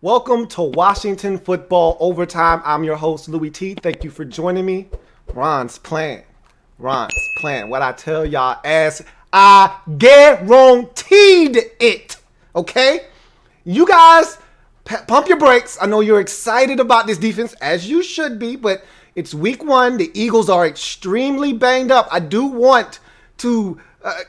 Welcome to Washington Football Overtime. I'm your host, Louie T. Thank you for joining me. Ron's playing. What I tell y'all as I guaranteed it. Okay? You guys, pump your brakes. I know you're excited about this defense, as you should be, but it's week one. The Eagles are extremely banged up. I do want to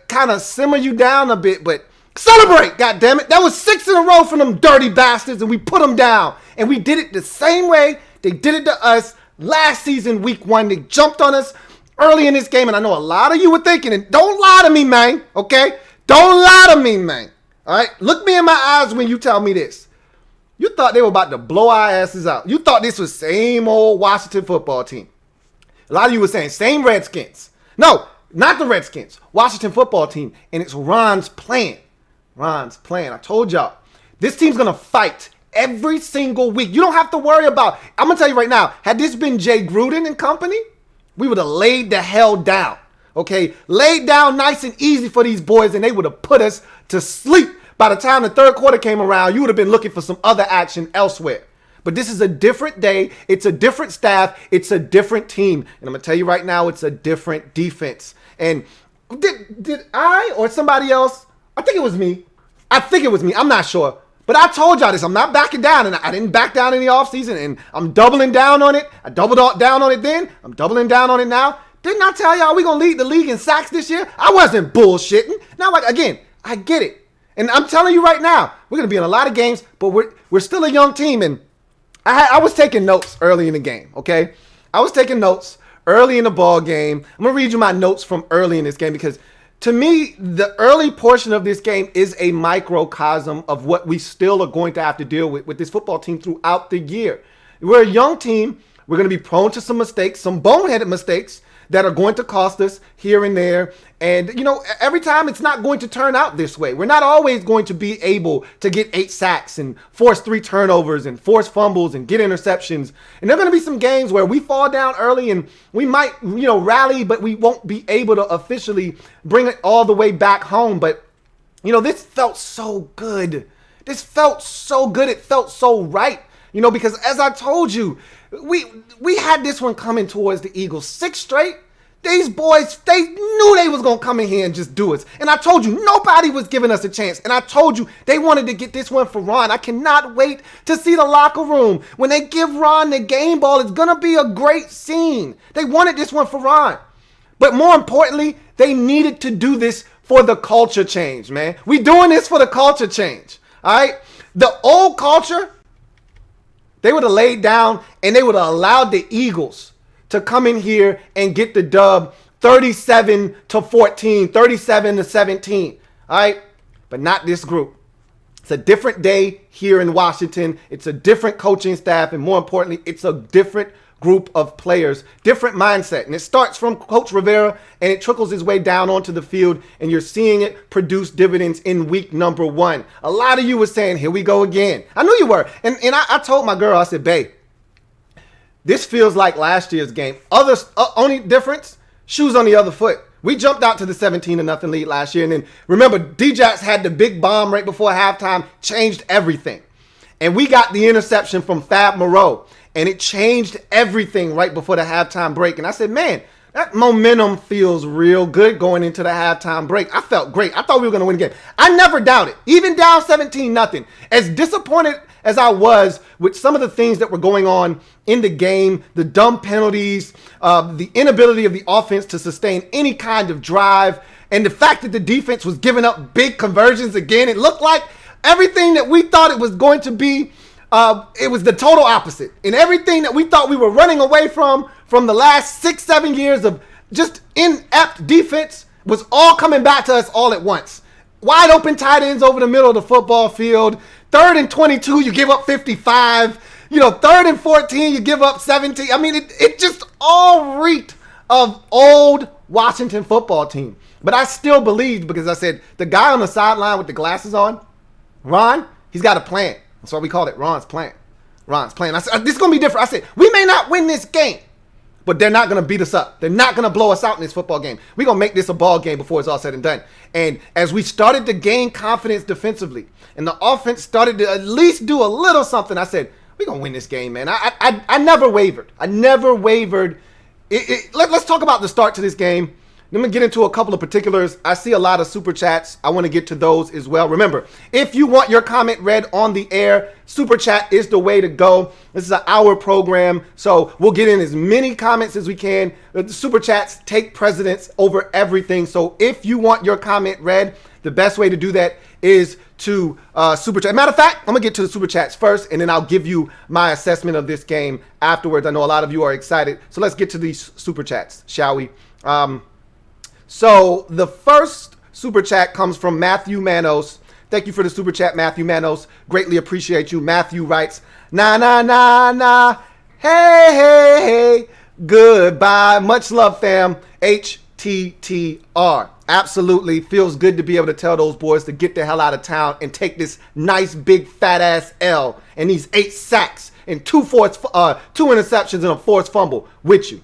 kind of simmer you down a bit, but celebrate, goddammit. That was 6 in a row from them dirty bastards, and we put them down. And we did it the same way they did it to us last season, week one. They jumped on us early in this game, and I know a lot of you were thinking, and don't lie to me, man, okay? Don't lie to me, man, all right? Look me in my eyes when you tell me this. You thought they were about to blow our asses out. You thought this was same old Washington football team. A lot of you were saying same Redskins. No, not the Redskins. Washington football team, and it's Ron's plan. I told y'all, this team's going to fight every single week. You don't have to worry about, I'm going to tell you right now, had this been Jay Gruden and company, we would have laid the hell down, okay? Laid down nice and easy for these boys, and they would have put us to sleep. By the time the third quarter came around, you would have been looking for some other action elsewhere. But this is a different day. It's a different staff. It's a different team. And I'm going to tell you right now, it's a different defense. And did I or somebody else, I think it was me. I'm not sure. But I told y'all this. I'm not backing down. And I didn't back down in the offseason. And I'm doubling down on it. I doubled down on it then. I'm doubling down on it now. Didn't I tell y'all we're going to lead the league in sacks this year? I wasn't bullshitting. Now, again, I get it. And I'm telling you right now, we're going to be in a lot of games. But we're still a young team. And I was taking notes early in the game, okay? I was taking notes early in the ball game. I'm going to read you my notes from early in this game because to me, the early portion of this game is a microcosm of what we still are going to have to deal with this football team throughout the year. We're a young team. We're going to be prone to some mistakes, some boneheaded mistakes that are going to cost us here and there. And, you know, every time it's not going to turn out this way. We're not always going to be able to get 8 sacks and force 3 turnovers and force fumbles and get interceptions. And there are going to be some games where we fall down early and we might, rally, but we won't be able to officially bring it all the way back home. But, this felt so good. It felt so right, because as I told you, we had this one coming towards the Eagles. 6 straight. These boys, they knew they was going to come in here and just do us. And I told you, nobody was giving us a chance. And I told you, they wanted to get this one for Ron. I cannot wait to see the locker room. When they give Ron the game ball, it's going to be a great scene. They wanted this one for Ron. But more importantly, they needed to do this for the culture change, man. We doing this for the culture change, all right? The old culture, they would have laid down and they would have allowed the Eagles to come in here and get the dub 37-14, 37-17. All right? But not this group. It's a different day here in Washington. It's a different coaching staff. And more importantly, it's a different group of players, different mindset. And it starts from Coach Rivera and it trickles its way down onto the field. And you're seeing it produce dividends in week number 1. A lot of you were saying, here we go again. I knew you were. And I told my girl, I said, babe, this feels like last year's game. Only difference, shoes on the other foot. We jumped out to the 17-0 lead last year. And then remember, D-Jax had the big bomb right before halftime, changed everything. And we got the interception from Fab Moreau. And it changed everything right before the halftime break. And I said, man, that momentum feels real good going into the halftime break. I felt great. I thought we were going to win the game. I never doubted. Even down 17-0. As disappointed as I was with some of the things that were going on in the game, the dumb penalties, the inability of the offense to sustain any kind of drive, and the fact that the defense was giving up big conversions again, it looked like everything that we thought it was going to be, it was the total opposite. And everything that we thought we were running away from the last 6-7 years of just inept defense was all coming back to us all at once. Wide open tight ends over the middle of the football field. 3rd and 22, you give up 55. 3rd and 14, you give up 17. I mean, it just all reeked of old Washington football team. But I still believed because I said, the guy on the sideline with the glasses on, Ron, he's got a plan. That's why we called it Ron's plan. I said, this is going to be different. I said, we may not win this game. but they're not going to beat us up. They're not going to blow us out in this football game. We're going to make this a ball game before it's all said and done. And as we started to gain confidence defensively and the offense started to at least do a little something, I said, we're going to win this game, man. I never wavered. I never wavered. Let's talk about the start to this game. Let me get into a couple of particulars. I see a lot of super chats. I want to get to those as well. Remember, if you want your comment read on the air, super chat is the way to go. This is an hour program, so we'll get in as many comments as we can. The super chats take precedence over everything. So if you want your comment read, the best way to do that is to super chat. Matter of fact, I'm going to get to the super chats first, and then I'll give you my assessment of this game afterwards. I know a lot of you are excited. So let's get to these super chats, shall we? So the first super chat comes from Matthew Manos. Thank you for the super chat, Matthew Manos. Greatly appreciate you. Matthew writes, nah, nah, nah, nah. Hey, hey, hey. Goodbye. Much love, fam. HTTR. Absolutely. Feels good to be able to tell those boys to get the hell out of town and take this nice big fat ass L and these 8 sacks and 2 interceptions and a forced fumble with you.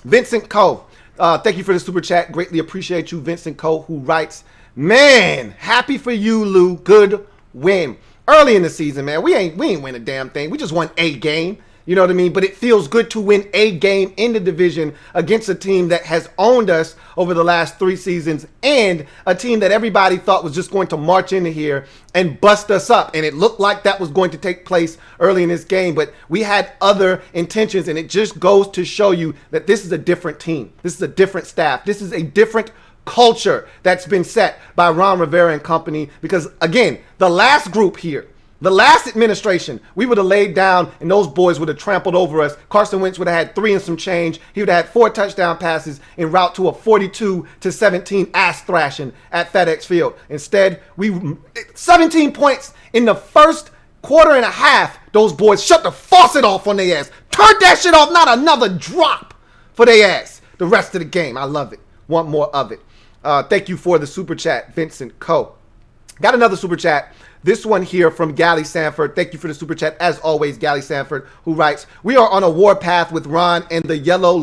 Vincent Coe. Thank you for the super chat. Greatly appreciate you, Vincent Cole, who writes, man, happy for you, Lou. Good win. Early in the season, man, we ain't win a damn thing. We just won a game. You know what I mean? But it feels good to win a game in the division against a team that has owned us over the last 3 seasons and a team that everybody thought was just going to march into here and bust us up. And it looked like that was going to take place early in this game, but we had other intentions, and it just goes to show you that this is a different team. This is a different staff. This is a different culture that's been set by Ron Rivera and company because, again, the last group here, the last administration, we would have laid down and those boys would have trampled over us. Carson Wentz would have had 3 and some change. He would have had 4 touchdown passes en route to a 42-17 ass thrashing at FedEx Field. Instead, 17 points in the first quarter and a half. Those boys shut the faucet off on their ass. Turned that shit off, not another drop for their ass. The rest of the game, I love it. Want more of it. Thank you for the super chat, Vincent Coe. Got another super chat. This one here from Gally Sanford. Thank you for the super chat. As always, Gally Sanford, who writes, we are on a war path with Ron and the yellow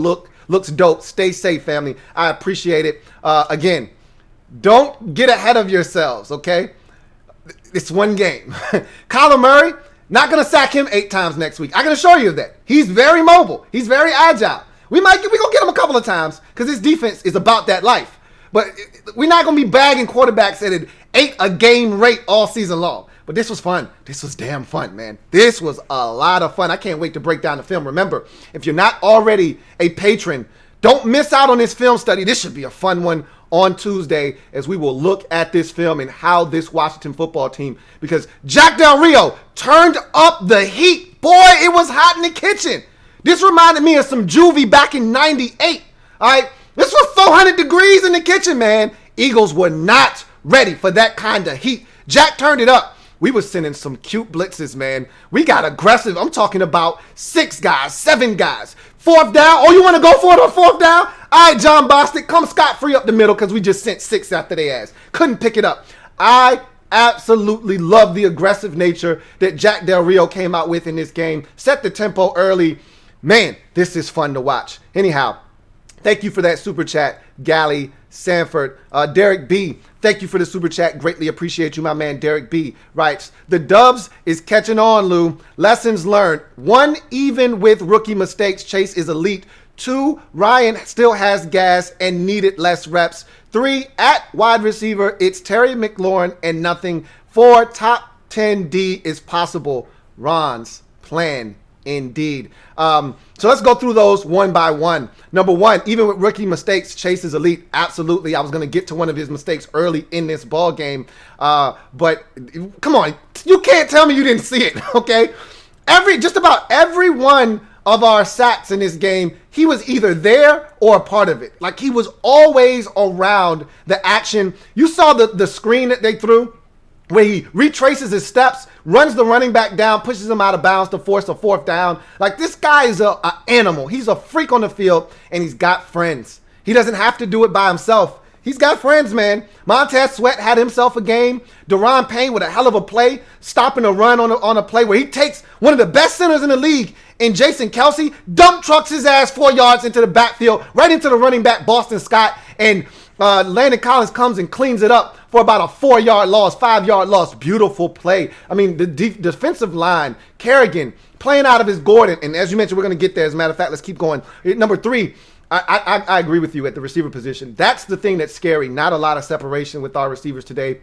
looks dope. Stay safe, family. I appreciate it. Again, don't get ahead of yourselves, okay? It's one game. Kyler Murray, not going to sack him 8 times next week. I can assure you of that. He's very mobile. He's very agile. We're going to get him a couple of times because his defense is about that life. But we're not going to be bagging quarterbacks at an 8 a game rate all season long. But this was fun. This was damn fun, man. This was a lot of fun. I can't wait to break down the film. Remember, if you're not already a patron, don't miss out on this film study. This should be a fun one on Tuesday as we will look at this film and how this Washington football team, because Jack Del Rio turned up the heat. Boy, it was hot in the kitchen. This reminded me of some juvie back in 98. All right. This was 400 degrees in the kitchen, man. Eagles were not ready for that kind of heat. Jack turned it up. We were sending some cute blitzes, man. We got aggressive. I'm talking about 6 guys, 7 guys. 4th down. Oh, you want to go for it on 4th down? All right, John Bostic, come scot-free up the middle because we just sent 6 after their ass. Couldn't pick it up. I absolutely love the aggressive nature that Jack Del Rio came out with in this game. Set the tempo early. Man, this is fun to watch. Anyhow, thank you for that super chat, Gally Sanford. Derek B, thank you for the super chat. Greatly appreciate you, my man. Derek B writes, the Dubs is catching on, Lou. Lessons learned. 1, even with rookie mistakes, Chase is elite. 2, Ryan still has gas and needed less reps. 3, at wide receiver, it's Terry McLaurin and nothing. 4, top 10 D is possible. Ron's plan. Indeed. So let's go through those one by one. Number 1, even with rookie mistakes, Chase is elite. Absolutely. I was going to get to one of his mistakes early in this ball game. But come on, you can't tell me you didn't see it. Okay. Just about every one of our sacks in this game, he was either there or a part of it. Like, he was always around the action. You saw the screen that they threw, where he retraces his steps, runs the running back down, pushes him out of bounds to force a 4th down. Like, this guy is an animal. He's a freak on the field, and he's got friends. He doesn't have to do it by himself. He's got friends, man. Montez Sweat had himself a game. Deron Payne with a hell of a play, stopping a run on a play where he takes one of the best centers in the league, and Jason Kelsey dump trucks his ass 4 yards into the backfield, right into the running back, Boston Scott, and Landon Collins comes and cleans it up for about a 4-yard loss, 5-yard loss. Beautiful play. I mean, the defensive line, Kerrigan playing out of his Gordon, and as you mentioned, we're going to get there. As a matter of fact, let's keep going. Number 3, I agree with you at the receiver position. That's the thing that's scary. Not a lot of separation with our receivers today.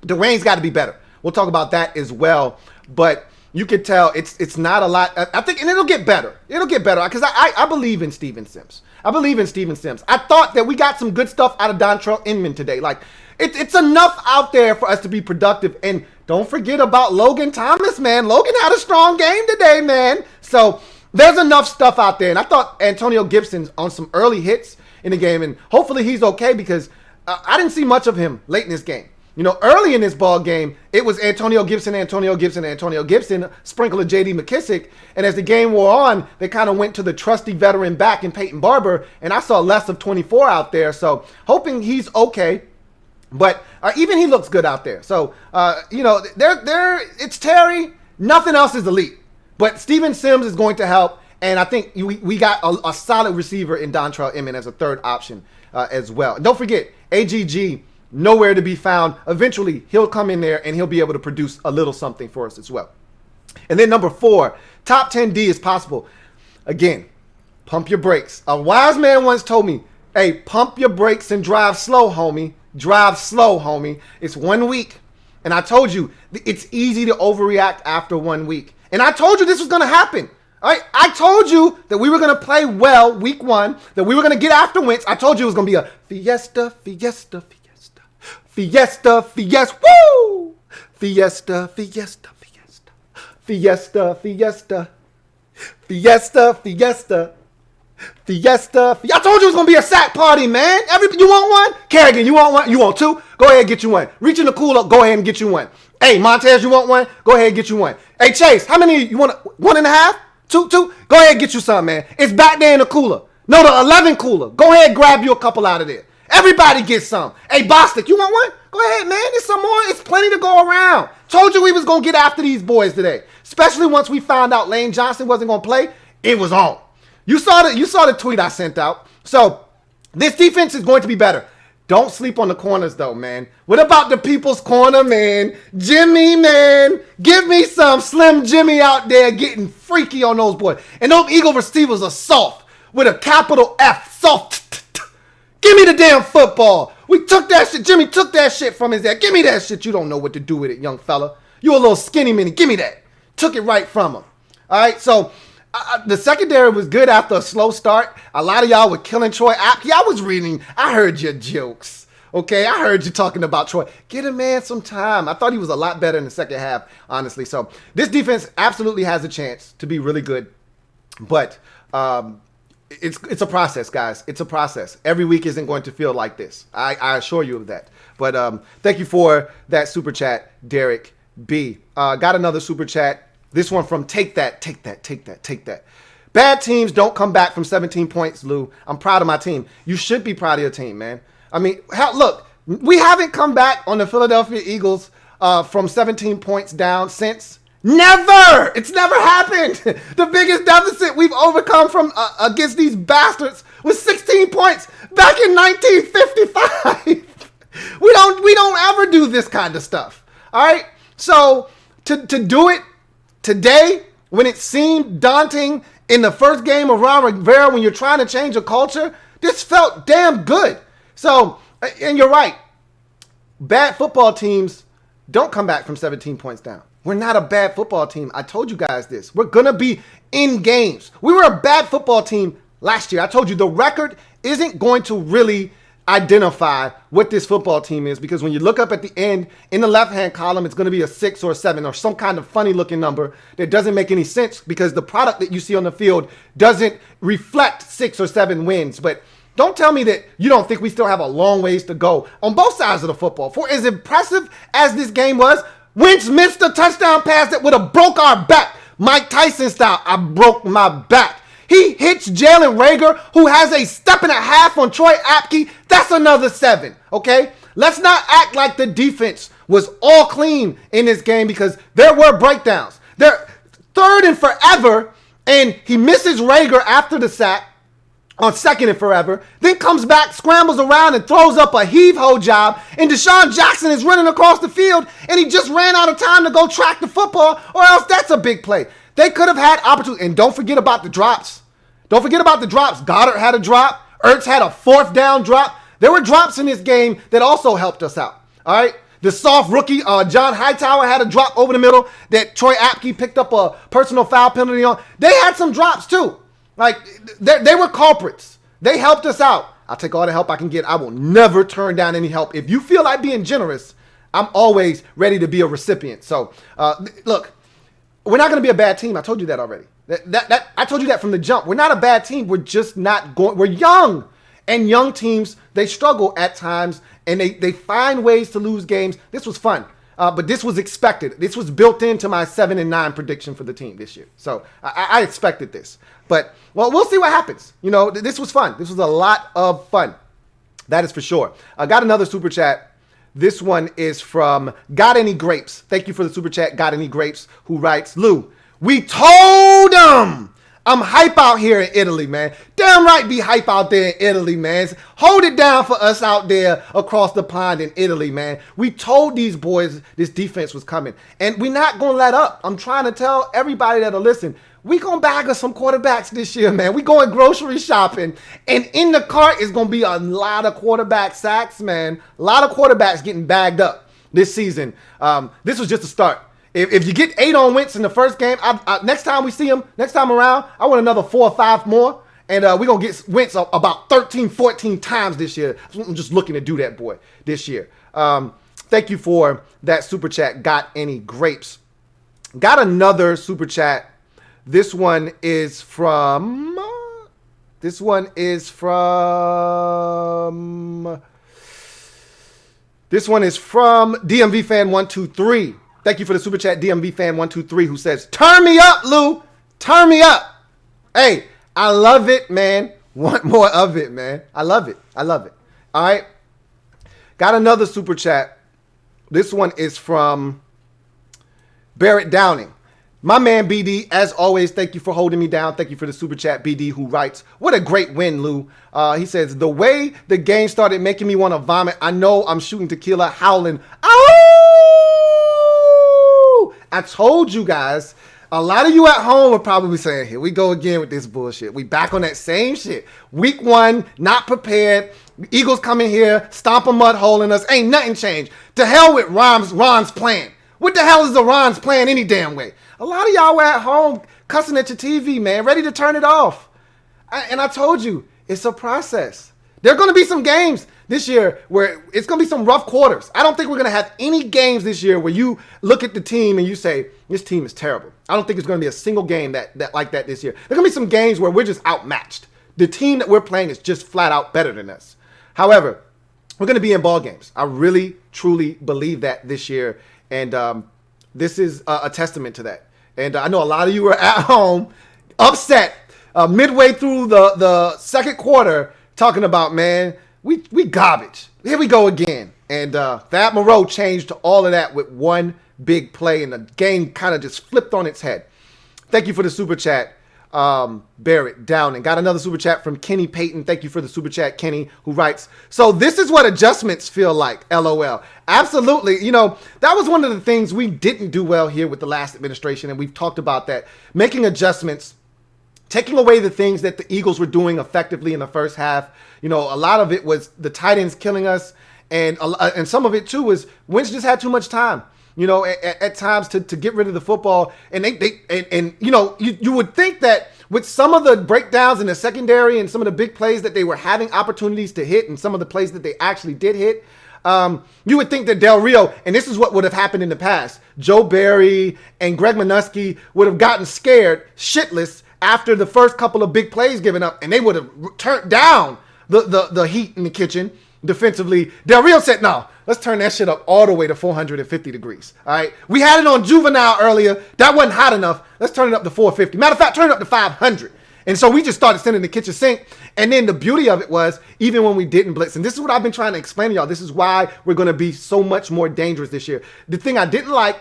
Dwayne's got to be better. We'll talk about that as well. But you can tell it's not a lot. I think, and it'll get better. It'll get better because I believe in Steven Sims. I thought that we got some good stuff out of Dontrell Inman today. Like, it's enough out there for us to be productive. And don't forget about Logan Thomas, man. Logan had a strong game today, man. So there's enough stuff out there. And I thought Antonio Gibson's on some early hits in the game. And hopefully he's okay because I didn't see much of him late in this game. You know, early in this ball game, it was Antonio Gibson, sprinkle of J.D. McKissick. And as the game wore on, they kind of went to the trusty veteran back in Peyton Barber. And I saw less of 24 out there. So hoping he's okay. But even he looks good out there. So, you know, it's Terry. Nothing else is elite. But Steven Sims is going to help. And I think we got a solid receiver in Dontrell Inman as a third option as well. And don't forget, AGG, nowhere to be found. Eventually, he'll come in there and he'll be able to produce a little something for us as well. And then number 4, top 10 D is possible. Again, pump your brakes. A wise man once told me, hey, pump your brakes and drive slow, homie. Drive slow, homie. It's 1 week. And I told you, it's easy to overreact after 1 week. And I told you this was going to happen. All right? I told you that we were going to play well week 1, that we were going to get after Wentz. I told you it was going to be a fiesta, woo! Fiesta, I told you it was going to be a sack party, man. You want one? Kerrigan, you want one? You want 2? Go ahead and get you one. Reach in the cooler, go ahead and get you one. Hey, Montez, you want one? Go ahead and get you one. Hey, Chase, how many you want? 1.5? 2? Go ahead and get you some, man. It's back there in the cooler. No, the 11 cooler. Go ahead and grab you a couple out of there. Everybody gets some. Hey, Bostic, you want one? Go ahead, man. There's some more. It's plenty to go around. Told you we was going to get after these boys today. Especially once we found out Lane Johnson wasn't going to play. It was on. You saw the tweet I sent out. So this defense is going to be better. Don't sleep on the corners, though, man. What about the people's corner, man? Jimmy, man. Give me some Slim Jimmy out there getting freaky on those boys. And those Eagle receivers are soft with a capital F. Soft. Give me the damn football. We took that shit. Jimmy took that shit from his dad. Give me that shit. You don't know what to do with it, young fella. You a little skinny mini. Give me that. Took it right from him. All right, so the secondary was good after a slow start. A lot of y'all were killing Troy Apke. I was reading. I heard your jokes. Okay, I heard you talking about Troy. Get a man some time. I thought he was a lot better in the second half, honestly. So this defense absolutely has a chance to be really good. But it's a process, guys. It's a process. Every week isn't going to feel like this. I assure you of that. But thank you for that super chat, Derek B. Got another super chat. This one from Take That. Bad teams don't come back from 17 points, Lou. I'm proud of my team. You should be proud of your team, man. I mean, look, we haven't come back on the Philadelphia Eagles from 17 points down since. Never! It's never happened. The biggest deficit we've overcome from against these bastards was 16 points back in 1955. We don't ever do this kind of stuff. All right? So to do it today, when it seemed daunting in the first game of Ron Rivera, when you're trying to change a culture, this felt damn good. So, and you're right. Bad football teams don't come back from 17 points down. We're not a bad football team. I told you guys this. We're going to be in games. We were a bad football team last year. I told you the record isn't going to really identify what this football team is, because when you look up at the end in the left-hand column, it's going to be a 6 or a 7 or some kind of funny-looking number that doesn't make any sense because the product that you see on the field doesn't reflect 6 or 7 wins. But don't tell me that you don't think we still have a long ways to go on both sides of the football. For as impressive as this game was, Wentz missed a touchdown pass that would have broke our back. Mike Tyson style, I broke my back. He hits Jalen Reagor, who has a step and a half on Troy Apke. That's another 7, okay? Let's not act like the defense was all clean in this game because there were breakdowns. They're 3rd and forever, and he misses Reagor after the sack on 2nd and forever, then comes back, scrambles around, and throws up a heave-ho job, and Deshaun Jackson is running across the field, and he just ran out of time to go track the football, or else that's a big play. They could have had opportunity, and don't forget about the drops. Don't forget about the drops. Goddard had a drop. Ertz had a 4th down drop. There were drops in this game that also helped us out, all right? The soft rookie, John Hightower, had a drop over the middle that Troy Apke picked up a personal foul penalty on. They had some drops, too. Like, they were culprits. They helped us out. I'll take all the help I can get. I will never turn down any help. If you feel like being generous, I'm always ready to be a recipient. So, look, we're not going to be a bad team. I told you that already. I told you that from the jump. We're not a bad team. We're just not going. We're young. And young teams, they struggle at times, and they find ways to lose games. This was fun. But this was expected. This was built into my 7-9 prediction for the team this year. So I expected this. But, well, we'll see what happens. You know, this was fun. This was a lot of fun. That is for sure. I got another super chat. This one is from Got Any Grapes. Thank you for the super chat, Got Any Grapes, who writes, Lou, we told them. I'm hype out here in Italy, man. Damn right be hype out there in Italy, man. Hold it down for us out there across the pond in Italy, man. We told these boys this defense was coming, and we're not going to let up. I'm trying to tell everybody that'll listen, we going to bag us some quarterbacks this year, man. We going grocery shopping, and in the cart is going to be a lot of quarterback sacks, man. A lot of quarterbacks getting bagged up this season. This was just a start. If you get 8 on Wentz in the first game, next time we see him, next time around, I want another 4 or 5 more. And we're going to get Wentz about 13, 14 times this year. I'm just looking to do that, boy, this year. Thank you for that super chat. Got Any Grapes? Got another super chat. This one is from DMV Fan 123. Thank you for the super chat, DMV Fan 123, who says, turn me up, Lou. Turn me up. Hey, I love it, man. Want more of it, man. I love it. I love it. All right. Got another super chat. This one is from Barrett Downing. My man, BD, as always, thank you for holding me down. Thank you for the super chat, BD, who writes, what a great win, Lou. He says, the way the game started making me want to vomit, I know I'm shooting tequila, howling. I told you guys, a lot of you at home are probably saying, here we go again with this bullshit. We back on that same shit. Week 1, not prepared. Eagles come in here, stomp a mud hole in us. Ain't nothing changed. To hell with Ron's plan. What the hell is the Ron's plan any damn way? A lot of y'all were at home cussing at your TV, man, ready to turn it off. And I told you, it's a process. There are going to be some games this year where it's going to be some rough quarters. I don't think we're going to have any games this year where you look at the team and you say, this team is terrible. I don't think it's going to be a single game that like that this year. There are going to be some games where we're just outmatched. The team that we're playing is just flat out better than us. However, we're going to be in ball games. I really, truly believe that this year. And this is a testament to that. And I know a lot of you are at home upset midway through the second quarter talking about, man, we garbage. Here we go again. And Thad Moreau changed all of that with one big play, and the game kind of just flipped on its head. Thank you for the super chat, Barrett Downing. Got another super chat from Kenny Payton. Thank you for the super chat, Kenny, who writes, so this is what adjustments feel like, LOL. Absolutely. You know, that was one of the things we didn't do well here with the last administration, and we've talked about that. Making adjustments, taking away the things that the Eagles were doing effectively in the first half. You know, a lot of it was the tight ends killing us, and some of it, too, was Wentz just had too much time. You know, at times to get rid of the football. And you know, you would think that with some of the breakdowns in the secondary and some of the big plays that they were having opportunities to hit and some of the plays that they actually did hit, you would think that Del Rio, and this is what would have happened in the past, Joe Barry and Greg Minuski would have gotten scared shitless after the first couple of big plays given up, and they would have turned down the heat in the kitchen defensively. Del Rio said, no, let's turn that shit up all the way to 450 degrees. All right. We had it on Juvenile earlier. That wasn't hot enough. Let's turn it up to 450. Matter of fact, turn it up to 500. And so we just started sending the kitchen sink. And then the beauty of it was, even when we didn't blitz, and this is what I've been trying to explain to y'all, this is why we're going to be so much more dangerous this year. The thing I didn't like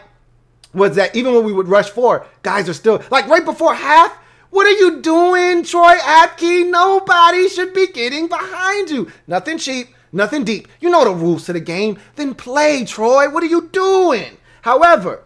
was that even when we would rush 4, guys are still, like right before half, what are you doing, Troy Apke? Nobody should be getting behind you. Nothing cheap, nothing deep. You know the rules to the game. Then play, Troy. What are you doing? However,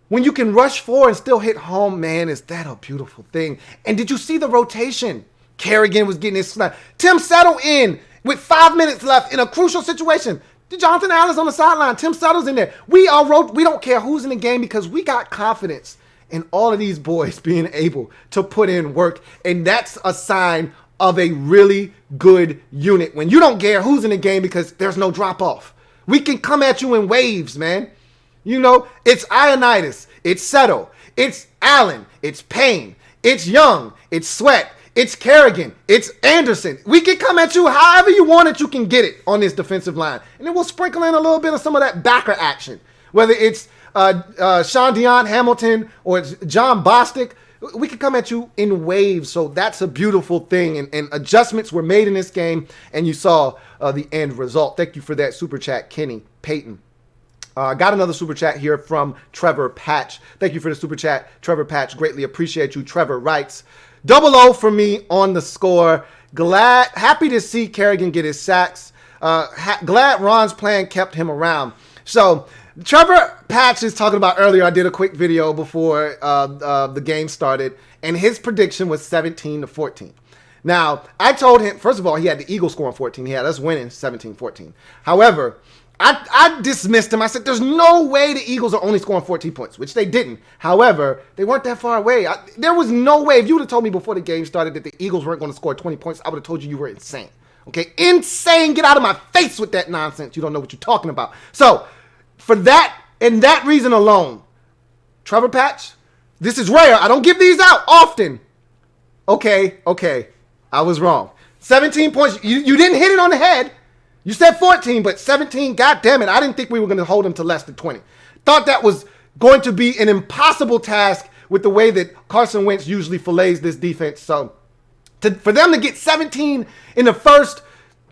when you can rush 4 and still hit home, man, is that a beautiful thing? And did you see the rotation? Kerrigan was getting his snap. Tim settled in with 5 minutes left in a crucial situation. Jonathan Allen's on the sideline. Tim Settle's in there. We don't care who's in the game because we got confidence in all of these boys being able to put in work. And that's a sign of a really good unit. When you don't care who's in the game because there's no drop off. We can come at you in waves, man. You know, it's Ioannidis, it's Settle, it's Allen, it's Payne, it's Young, it's Sweat, it's Kerrigan, it's Anderson. We can come at you however you want it, you can get it on this defensive line. And then we'll sprinkle in a little bit of some of that backer action. Whether it's Sean Dion Hamilton or it's John Bostic, we can come at you in waves. So that's a beautiful thing. And adjustments were made in this game, and you saw the end result. Thank you for that super chat, Kenny Payton. Got another super chat here from Trevor Patch. Thank you for the super chat, Trevor Patch. Greatly appreciate you. Trevor writes, 0-0 for me on the score. Happy to see Kerrigan get his sacks. Glad Ron's plan kept him around. So Trevor Patch is talking about earlier. I did a quick video before the game started, and his prediction was 17-14. Now, I told him, first of all, he had the Eagles scoring 14. He had us winning 17-14. However, I dismissed him. I said, there's no way the Eagles are only scoring 14 points, which they didn't. However, they weren't that far away. There was no way. If you would have told me before the game started that the Eagles weren't going to score 20 points, I would have told you were insane. Okay? Insane. Get out of my face with that nonsense. You don't know what you're talking about. So, for that and that reason alone, Trevor Patch, this is rare. I don't give these out often. Okay. I was wrong. 17 points. You didn't hit it on the head. You said 14, but 17, God damn it. I didn't think we were going to hold him to less than 20. Thought that was going to be an impossible task with the way that Carson Wentz usually fillets this defense. So for them to get 17 in the first,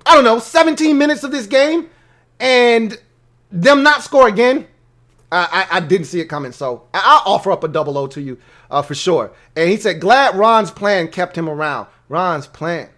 17 minutes of this game and them not score again, I didn't see it coming. So I'll offer up a 0-0 to you for sure. And he said, glad Ron's plan kept him around. Ron's plan.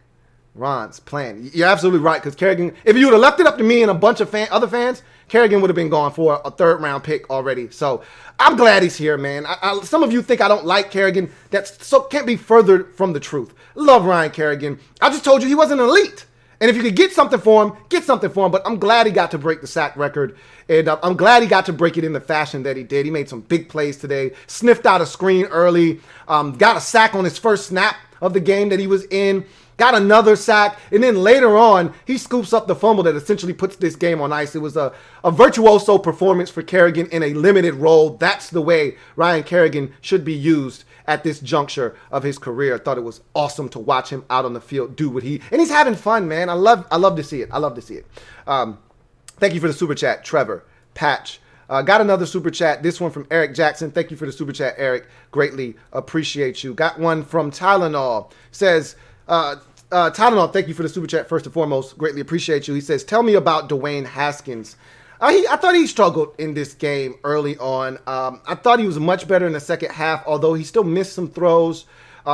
You're absolutely right, because Kerrigan, if you would have left it up to me and a bunch of other fans, Kerrigan would have been gone for a 3rd-round pick already. So I'm glad he's here, man. Some of you think I don't like Kerrigan. Can't be further from the truth. Love Ryan Kerrigan. I just told you he wasn't elite. And if you could get something for him, get something for him. But I'm glad he got to break the sack record. And I'm glad he got to break it in the fashion that he did. He made some big plays today. Sniffed out a screen early. Got a sack on his first snap of the game that he was in. Got another sack, and then later on, he scoops up the fumble that essentially puts this game on ice. It was a virtuoso performance for Kerrigan in a limited role. That's the way Ryan Kerrigan should be used at this juncture of his career. I thought it was awesome to watch him out on the field do what and he's having fun, man. I love to see it. Thank you for the super chat, Trevor Patch. Got another super chat. This one from Eric Jackson. Thank you for the super chat, Eric. Greatly appreciate you. Got one from Tylenol. Says, Tylenol, thank you for the super chat first and foremost. Greatly appreciate you. He says, tell me about Dwayne Haskins. I thought he struggled in this game early on. I thought he was much better in the second half, although he still missed some throws.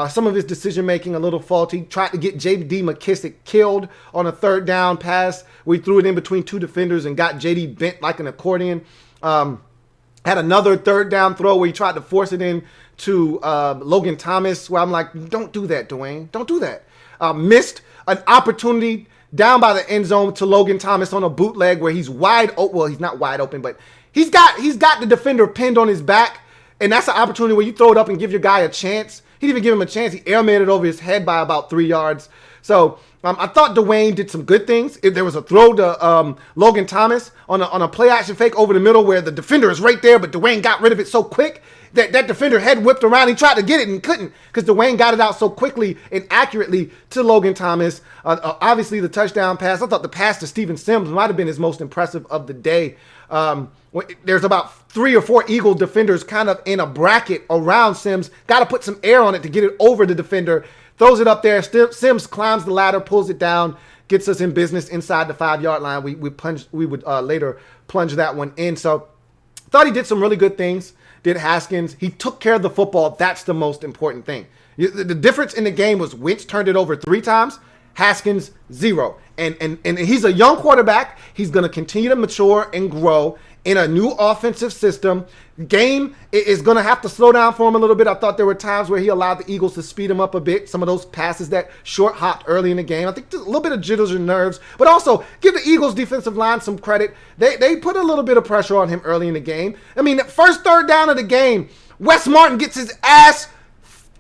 Some of his decision-making a little faulty. Tried to get J.D. McKissick killed on a 3rd down pass. We threw it in between 2 defenders and got J.D. bent like an accordion. Had another 3rd down throw where he tried to force it in to Logan Thomas, where I'm like, don't do that, Dwayne. Don't do that. Missed an opportunity down by the end zone to Logan Thomas on a bootleg where he's wide open. Well, he's not wide open, but he's got the defender pinned on his back, and that's an opportunity where you throw it up and give your guy a chance. He didn't even give him a chance. He airmailed it over his head by about 3 yards. So I thought Dwayne did some good things. If there was a throw to Logan Thomas on a play action fake over the middle where the defender is right there, but Dwayne got rid of it so quick that defender head whipped around. He tried to get it and couldn't because Dwayne got it out so quickly and accurately to Logan Thomas. Obviously, the touchdown pass. I thought the pass to Steven Sims might have been his most impressive of the day. There's about 3 or 4 Eagle defenders kind of in a bracket around Sims. Got to put some air on it to get it over the defender. Throws it up there. Sims climbs the ladder, pulls it down, gets us in business inside the 5-yard line. We would later plunge that one in. So thought he did some really good things. Did Haskins. He took care of the football. That's the most important thing. The difference in the game was Wentz turned it over 3 times. Haskins, 0. And he's a young quarterback. He's going to continue to mature and grow in a new offensive system. Game is going to have to slow down for him a little bit. I thought there were times where he allowed the Eagles to speed him up a bit. Some of those passes that short hopped early in the game. I think a little bit of jitters and nerves. But also, give the Eagles defensive line some credit. They put a little bit of pressure on him early in the game. I mean, the first third down of the game, Wes Martin gets his ass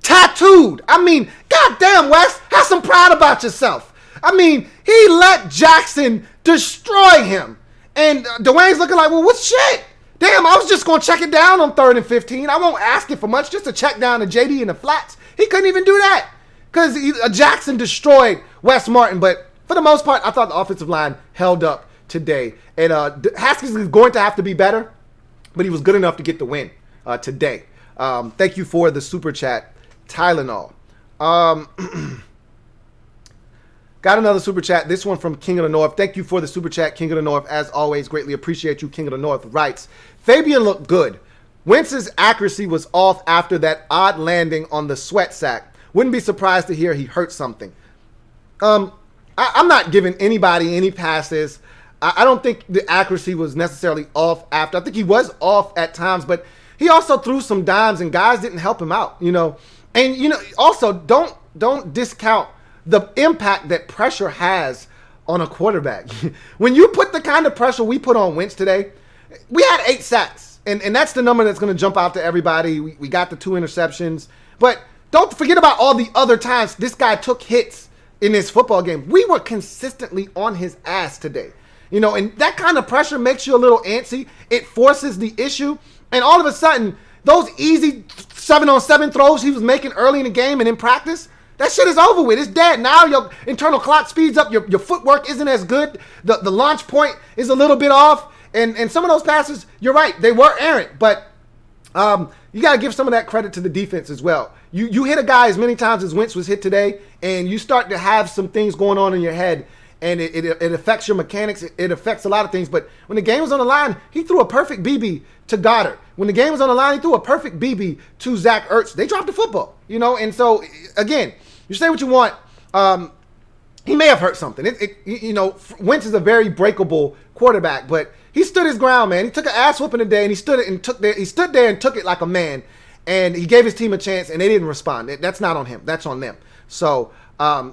tattooed. I mean, goddamn, Wes, have some pride about yourself. I mean, he let Jackson destroy him. And Dwayne's looking like, well, what shit? Damn, I was just going to check it down on 3rd and 15. I won't ask it for much, just to check down to JD in the flats. He couldn't even do that because Jackson destroyed Wes Martin. But for the most part, I thought the offensive line held up today. And Haskins is going to have to be better, but he was good enough to get the win today. Thank you for the super chat, Tylenol. Got another super chat. This one from King of the North. Thank you for the super chat, King of the North. As always, greatly appreciate you, King of the North. Writes, Fabian looked good. Wentz's accuracy was off after that odd landing on the sweat sack. Wouldn't be surprised to hear he hurt something. I'm not giving anybody any passes. I don't think the accuracy was necessarily off after. I think he was off at times, but he also threw some dimes and guys didn't help him out, you know. And, you know, also don't discount the impact that pressure has on a quarterback. When you put the kind of pressure we put on Wentz today, we had 8 sacks. And that's the number that's going to jump out to everybody. We got the 2 interceptions. But don't forget about all the other times this guy took hits in this football game. We were consistently on his ass today. You know, and that kind of pressure makes you a little antsy. It forces the issue. And all of a sudden, those easy 7-on-7 throws he was making early in the game and in practice, that shit is over with. It's dead. Now your internal clock speeds up. Your footwork isn't as good. The launch point is a little bit off. And some of those passes, you're right, they were errant. But you got to give some of that credit to the defense as well. You hit a guy as many times as Wentz was hit today, and you start to have some things going on in your head, and it affects your mechanics. It affects a lot of things. But when the game was on the line, he threw a perfect BB to Goddard. When the game was on the line, he threw a perfect BB to Zach Ertz. They dropped the football, you know. And so, again, you say what you want. He may have hurt something. You know, Wentz is a very breakable quarterback, but he stood his ground, man. He took an ass whooping today, and he stood there and took it like a man, and he gave his team a chance, and they didn't respond. That's not on him. That's on them. So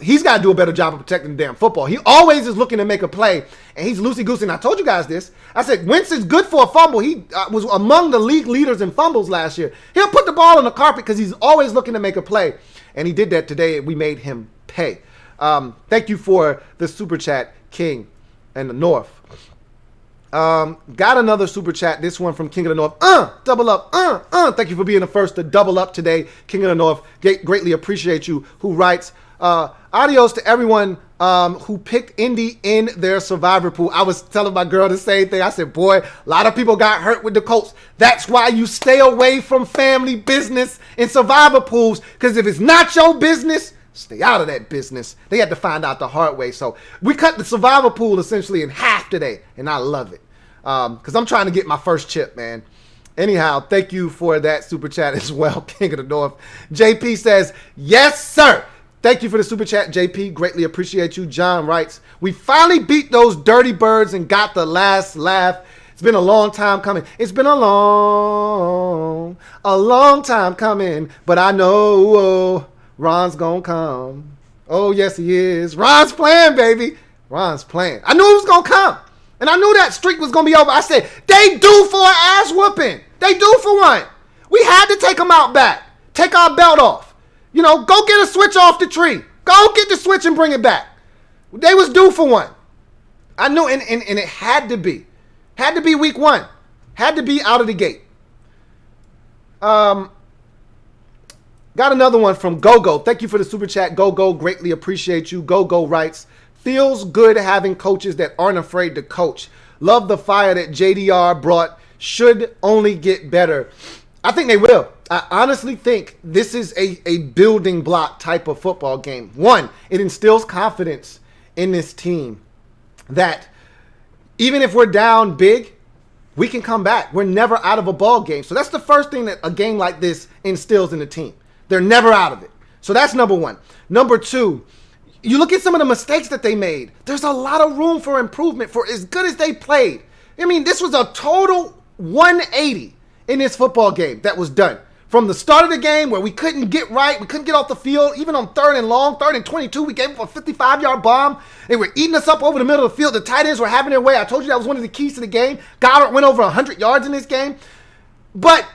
he's got to do a better job of protecting the damn football. He always is looking to make a play, and he's loosey-goosey. And I told you guys this. I said, Wentz is good for a fumble. He was among the league leaders in fumbles last year. He'll put the ball on the carpet because he's always looking to make a play, and he did that today. We made him pay. Thank you for the super chat, King and the North. Got another super chat. This one from King of the North. Double up. Thank you for being the first to double up today, King of the North. Greatly appreciate you. Who writes, adios to everyone who picked Indy in their survivor pool. I was telling my girl the same thing. I said, boy, a lot of people got hurt with the Colts. That's why you stay away from family business in survivor pools, because if it's not your business, stay out of that business. They had to find out the hard way. So we cut the survivor pool essentially in half today, and I love it because I'm trying to get my first chip, man. Anyhow, thank you for that super chat as well, King of the North. JP says, yes, sir. Thank you for the super chat, JP. Greatly appreciate you. John writes, we finally beat those dirty birds and got the last laugh. It's been a long time coming. It's been a long time coming, but I know Ron's gonna come. Oh, yes, he is. Ron's playing, baby. Ron's playing. I knew it was gonna come. And I knew that streak was gonna be over. I said, they due for an ass whooping. They due for one. We had to take them out back. Take our belt off. You know, go get a switch off the tree. Go get the switch and bring it back. They was due for one. I knew, and it had to be. Had to be week 1. Had to be out of the gate. Got another one from GoGo. Thank you for the super chat, GoGo. Greatly appreciate you. GoGo writes, feels good having coaches that aren't afraid to coach. Love the fire that JDR brought. Should only get better. I think they will. I honestly think this is a building block type of football game. One, it instills confidence in this team that even if we're down big, we can come back. We're never out of a ball game. So that's the first thing that a game like this instills in the team. They're never out of it. So that's number one. Number two, you look at some of the mistakes that they made. There's a lot of room for improvement for as good as they played. I mean, this was a total 180 in this football game that was done. From the start of the game where we couldn't get right, we couldn't get off the field, even on 3rd and long, 3rd and 22, we gave up a 55-yard bomb. They were eating us up over the middle of the field. The tight ends were having their way. I told you that was one of the keys to the game. Goddard went over 100 yards in this game. But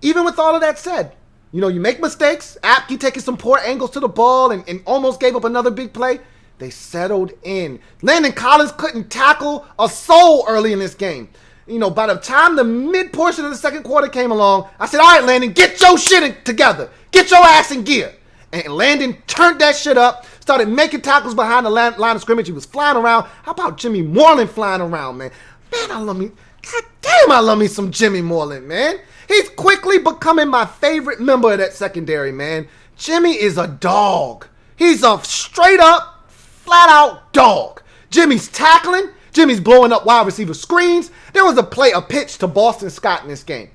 even with all of that said, you know, you make mistakes. Apke taking some poor angles to the ball and almost gave up another big play. They settled in. Landon Collins couldn't tackle a soul early in this game. You know, by the time the mid portion of the second quarter came along, I said, all right, Landon, get your shit together. Get your ass in gear. And Landon turned that shit up, started making tackles behind the line of scrimmage. He was flying around. How about Jimmy Moreland flying around, man? Man, I love me. God damn, I love me some Jimmy Moreland, man. He's quickly becoming my favorite member of that secondary, man. Jimmy is a dog. He's a straight up, flat out dog. Jimmy's tackling. Jimmy's blowing up wide receiver screens. There was a pitch to Boston Scott in this game.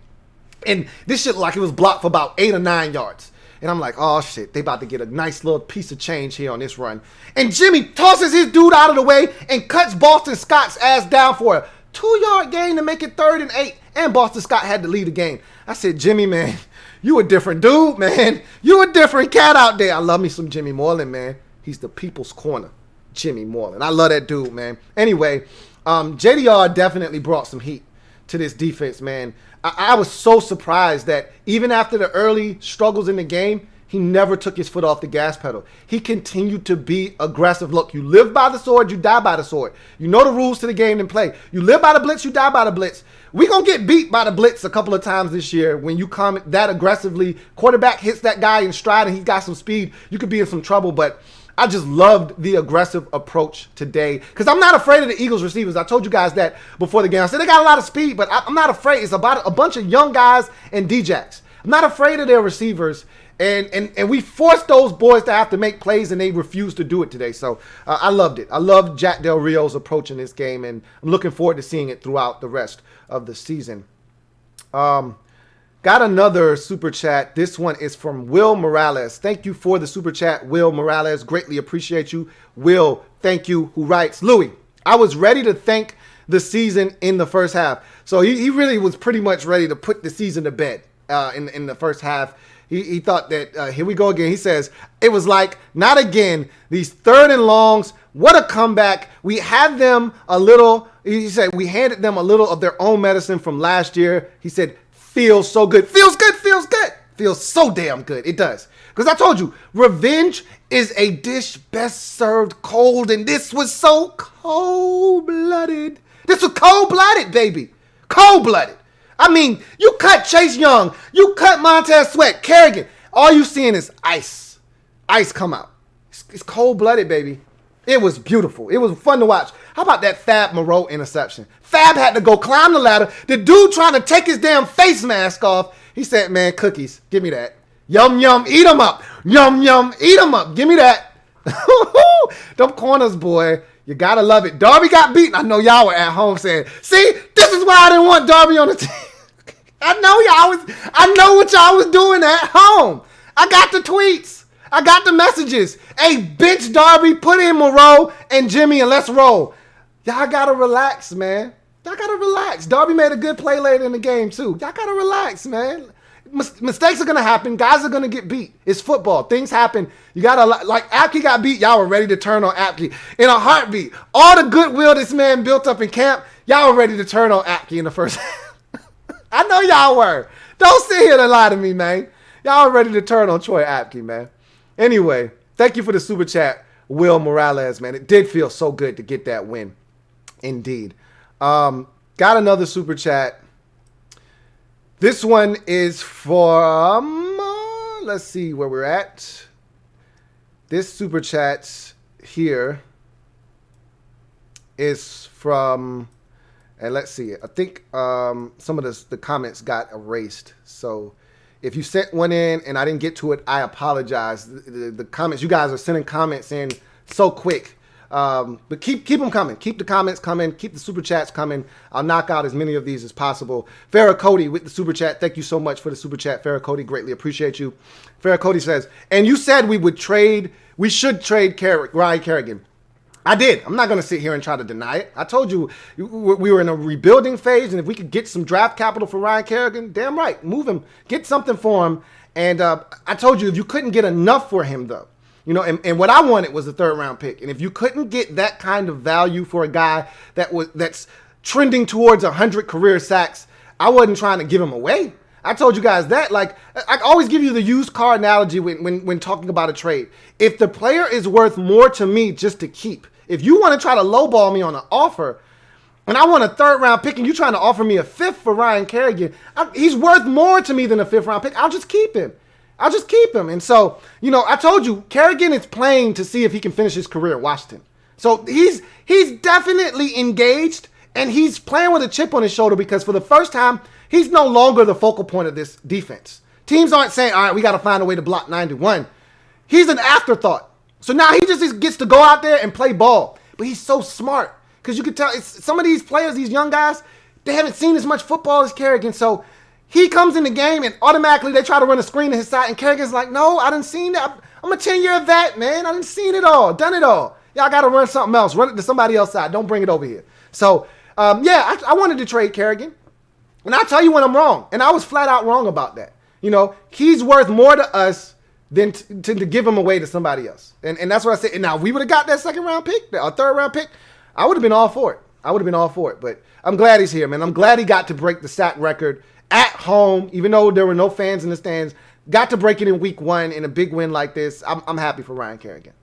And this shit looked like it was blocked for about 8 or 9 yards. And I'm like, oh shit, they about to get a nice little piece of change here on this run. And Jimmy tosses his dude out of the way and cuts Boston Scott's ass down for a 2-yard gain to make it 3rd and 8. And Boston Scott had to lead the game. I said, Jimmy, man, you a different dude, man. You a different cat out there. I love me some Jimmy Moreland, man. He's the people's corner. Jimmy Moreland. I love that dude, man. Anyway, JDR definitely brought some heat to this defense, man. I was so surprised that even after the early struggles in the game, he never took his foot off the gas pedal. He continued to be aggressive. Look, you live by the sword, you die by the sword. You know the rules to the game and play. You live by the blitz, you die by the blitz. We're going to get beat by the blitz a couple of times this year. When you come that aggressively, quarterback hits that guy in stride and he's got some speed, you could be in some trouble, but I just loved the aggressive approach today because I'm not afraid of the Eagles receivers. I told you guys that before the game. I said they got a lot of speed, but I'm not afraid. It's about a bunch of young guys and D-Jacks. I'm not afraid of their receivers, and we forced those boys to have to make plays, and they refused to do it today. So I loved it. I loved Jack Del Rio's approach in this game, and I'm looking forward to seeing it throughout the rest of the season. Got another super chat. This one is from Will Morales. Thank you for the super chat, Will Morales. Greatly appreciate you. Will, thank you, who writes, Louie, I was ready to thank the season in the first half. So he really was pretty much ready to put the season to bed in the first half. He thought that, here we go again. He says, it was like, not again, these 3rd and longs. What a comeback. We had them a little, he said, we handed them a little of their own medicine from last year. He said, feels so good. Feels good. Feels good. Feels so damn good. It does. Because I told you, revenge is a dish best served cold. And this was so cold-blooded. This was cold-blooded, baby. Cold-blooded. I mean, you cut Chase Young. You cut Montez Sweat. Kerrigan. All you seeing is ice. Ice come out. It's cold-blooded, baby. It was beautiful. It was fun to watch. How about that Fab Moreau interception? Fab had to go climb the ladder. The dude trying to take his damn face mask off. He said, man, cookies. Give me that. Yum, yum, eat them up. Yum, yum, eat them up. Give me that. Them corners, boy. You got to love it. Darby got beaten. I know y'all were at home saying, see, this is why I didn't want Darby on the team. I know what y'all was doing at home. I got the tweets. I got the messages. Hey, bench Darby, put in Moreau and Jimmy and let's roll. Y'all got to relax, man. Y'all got to relax. Darby made a good play later in the game, too. Y'all got to relax, man. Mistakes are going to happen. Guys are going to get beat. It's football. Things happen. You got to, like, Apke got beat. Y'all were ready to turn on Apke in a heartbeat. All the goodwill this man built up in camp, y'all were ready to turn on Apke in the first half. I know y'all were. Don't sit here and lie to me, man. Y'all were ready to turn on Troy Apke, man. Anyway, thank you for the super chat, Will Morales, man. It did feel so good to get that win. Indeed. Got another super chat. This one is from, let's see where we're at. This super chat here is from And let's see. I think some of the comments got erased. So if you sent one in and I didn't get to it, I apologize. The comments, you guys are sending comments in so quick. But keep them coming. Keep the comments coming. Keep the super chats coming. I'll knock out as many of these as possible. Farrah Cody with the super chat. Thank you so much for the super chat, Farrah Cody. Greatly appreciate you. Farrah Cody says, and you said we should trade Ryan Kerrigan. I did. I'm not going to sit here and try to deny it. I told you we were in a rebuilding phase, and if we could get some draft capital for Ryan Kerrigan, damn right, move him, get something for him. And I told you if you couldn't get enough for him, though, and what I wanted was a third-round pick. And if you couldn't get that kind of value for a guy that's trending towards 100 career sacks, I wasn't trying to give him away. I told you guys that. Like, I always give you the used car analogy when talking about a trade. If the player is worth more to me just to keep, if you want to try to lowball me on an offer, and I want a third-round pick, and you're trying to offer me a fifth for Ryan Kerrigan, he's worth more to me than a fifth-round pick. I'll just keep him. And so, I told you, Kerrigan is playing to see if he can finish his career at Washington. So he's definitely engaged, and he's playing with a chip on his shoulder because for the first time, he's no longer the focal point of this defense. Teams aren't saying, all right, we got to find a way to block 91. He's an afterthought. So now he just gets to go out there and play ball. But he's so smart because you can tell some of these players, these young guys, they haven't seen as much football as Kerrigan. So he comes in the game and automatically they try to run a screen to his side. And Kerrigan's like, no, I didn't see that. I'm a 10-year vet, man. I didn't seen it all, done it all. Y'all got to run something else. Run it to somebody else's side. Don't bring it over here. So, I wanted to trade Kerrigan. And I'll tell you when I'm wrong. And I was flat out wrong about that. He's worth more to us than to give him away to somebody else. And that's what I said. And now, if we would have got that second-round pick, or third-round pick, I would have been all for it. But I'm glad he's here, man. I'm glad he got to break the sack record at home, even though there were no fans in the stands. Got to break it in week 1 in a big win like this. I'm happy for Ryan Kerrigan.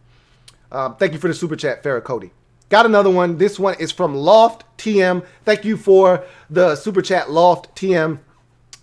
Thank you for the super chat, Farrah Cody. Got another one. This one is from Loft TM. Thank you for the super chat, Loft TM,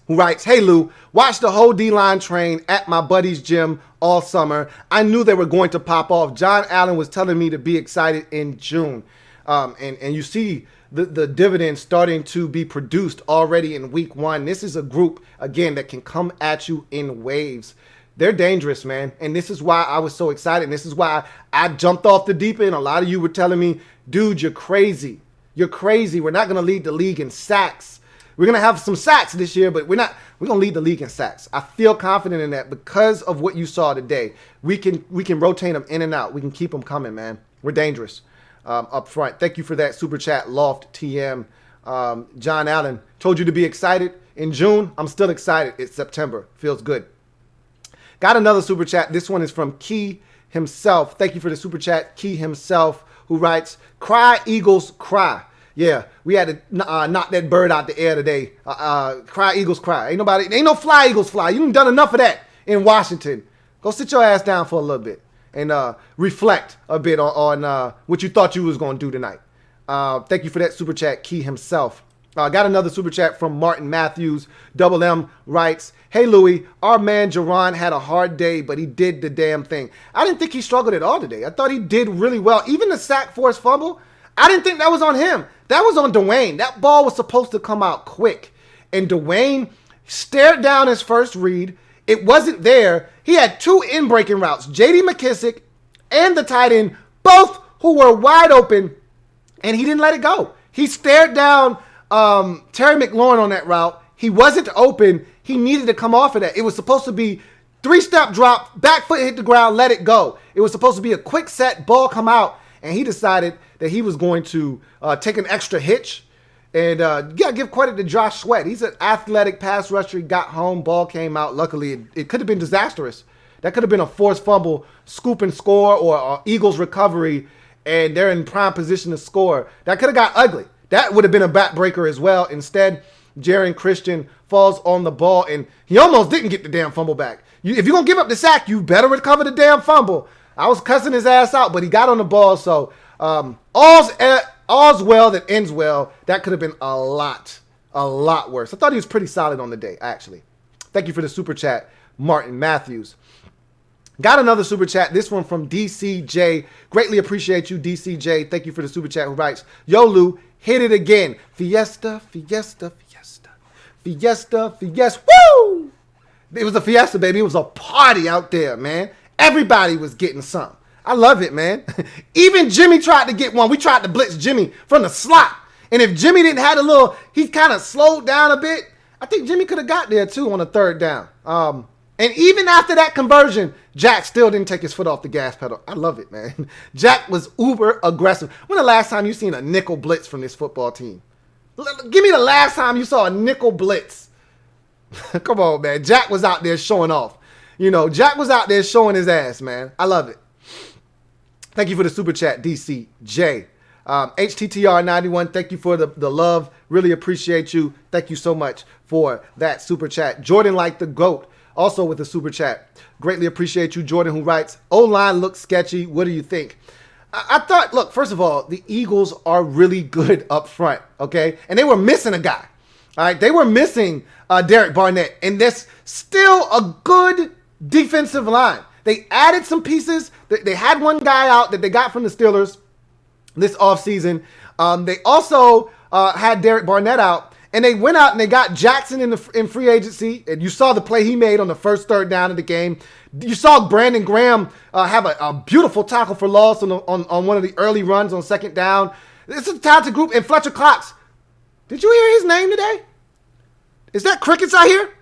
who writes, hey, Lou, watched the whole D-line train at my buddy's gym all summer. I knew they were going to pop off. John Allen was telling me to be excited in June. And you see the dividends starting to be produced already in week 1. This is a group, again, that can come at you in waves. They're dangerous, man. And this is why I was so excited. And this is why I jumped off the deep end. A lot of you were telling me, dude, you're crazy. You're crazy. We're not going to lead the league in sacks. We're going to have some sacks this year, but we're going to lead the league in sacks. I feel confident in that because of what you saw today. We can rotate them in and out. We can keep them coming, man. We're dangerous up front. Thank you for that super chat, Loft TM. John Allen told you to be excited in June. I'm still excited. It's September. Feels good. Got another super chat. This one is from Key himself. Thank you for the super chat, Key himself, who writes, cry, Eagles, cry. Yeah, we had to knock that bird out the air today. Cry, Eagles, cry. Ain't no fly, Eagles, fly. You done enough of that in Washington. Go sit your ass down for a little bit and reflect a bit on what you thought you was going to do tonight. Thank you for that super chat, Key himself. Got another super chat from Martin Matthews. Double M writes, hey, Louie, our man Jerron had a hard day, but he did the damn thing. I didn't think he struggled at all today. I thought he did really well. Even the sack force fumble, I didn't think that was on him. That was on Dwayne. That ball was supposed to come out quick. And Dwayne stared down his first read. It wasn't there. He had 2 in-breaking routes, J.D. McKissick and the tight end, both who were wide open, and he didn't let it go. He stared down Terry McLaurin on that route. He wasn't open. He needed to come off of that. It was supposed to be 3-step drop, back foot hit the ground, let it go. It was supposed to be a quick set, ball come out, and he decided that he was going to take an extra hitch. And give credit to Josh Sweat. He's an athletic pass rusher. He got home, ball came out. Luckily, it could have been disastrous. That could have been a forced fumble, scoop and score, or Eagles recovery, and they're in prime position to score. That could have got ugly. That would have been a backbreaker as well. Instead, Jaron Christian falls on the ball, and he almost didn't get the damn fumble back. If you're going to give up the sack, you better recover the damn fumble. I was cussing his ass out, but he got on the ball, so all's well that ends well. That could have been a lot worse. I thought he was pretty solid on the day, actually. Thank you for the super chat, Martin Matthews. Got another super chat. This one from DCJ. Greatly appreciate you, DCJ. Thank you for the super chat. Who writes, yo, Lou, hit it again. Fiesta, fiesta, fiesta. Fiesta, fiesta. Woo! It was a fiesta, baby. It was a party out there, man. Everybody was getting some. I love it, man. Even Jimmy tried to get one. We tried to blitz Jimmy from the slot. And if Jimmy didn't have he kind of slowed down a bit. I think Jimmy could have got there, too, on a third down. And even after that conversion, Jack still didn't take his foot off the gas pedal. I love it, man. Jack was uber aggressive. When the last time you seen a nickel blitz from this football team? Give me the last time you saw a nickel blitz. Come on, man. Jack was out there showing off. Jack was out there showing his ass, man. I love it. Thank you for the super chat, DCJ. HTTR91, thank you for the love. Really appreciate you. Thank you so much for that super chat. Jordan like the GOAT, also with the super chat. Greatly appreciate you, Jordan, who writes, O-line looks sketchy. What do you think? I thought, look, first of all, the Eagles are really good up front, okay? And they were missing a guy, all right? They were missing Derek Barnett, and that's still a good defensive line. They added some pieces. They had one guy out that they got from the Steelers this offseason. They also had Derek Barnett out, and they went out and they got Jackson in free agency. And you saw the play he made on the first third down of the game. You saw Brandon Graham have a beautiful tackle for loss on one of the early runs on second down. This is a talented group. And Fletcher Cox, did you hear his name today? Is that crickets I hear?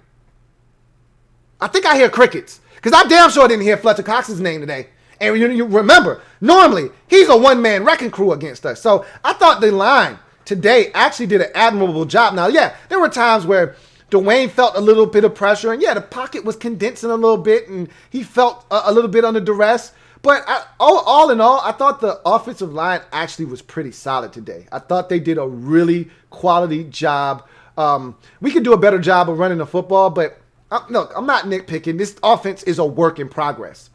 I think I hear crickets. Because I damn sure didn't hear Fletcher Cox's name today. And you remember, normally, he's a one-man wrecking crew against us. So I thought the line today actually did an admirable job. Now, yeah, there were times where Dwayne felt a little bit of pressure. And, yeah, the pocket was condensing a little bit, and he felt a little bit under duress. But all in all, I thought the offensive line actually was pretty solid today. I thought they did a really quality job. We could do a better job of running the football, but look, I'm not nitpicking. This offense is a work in progress.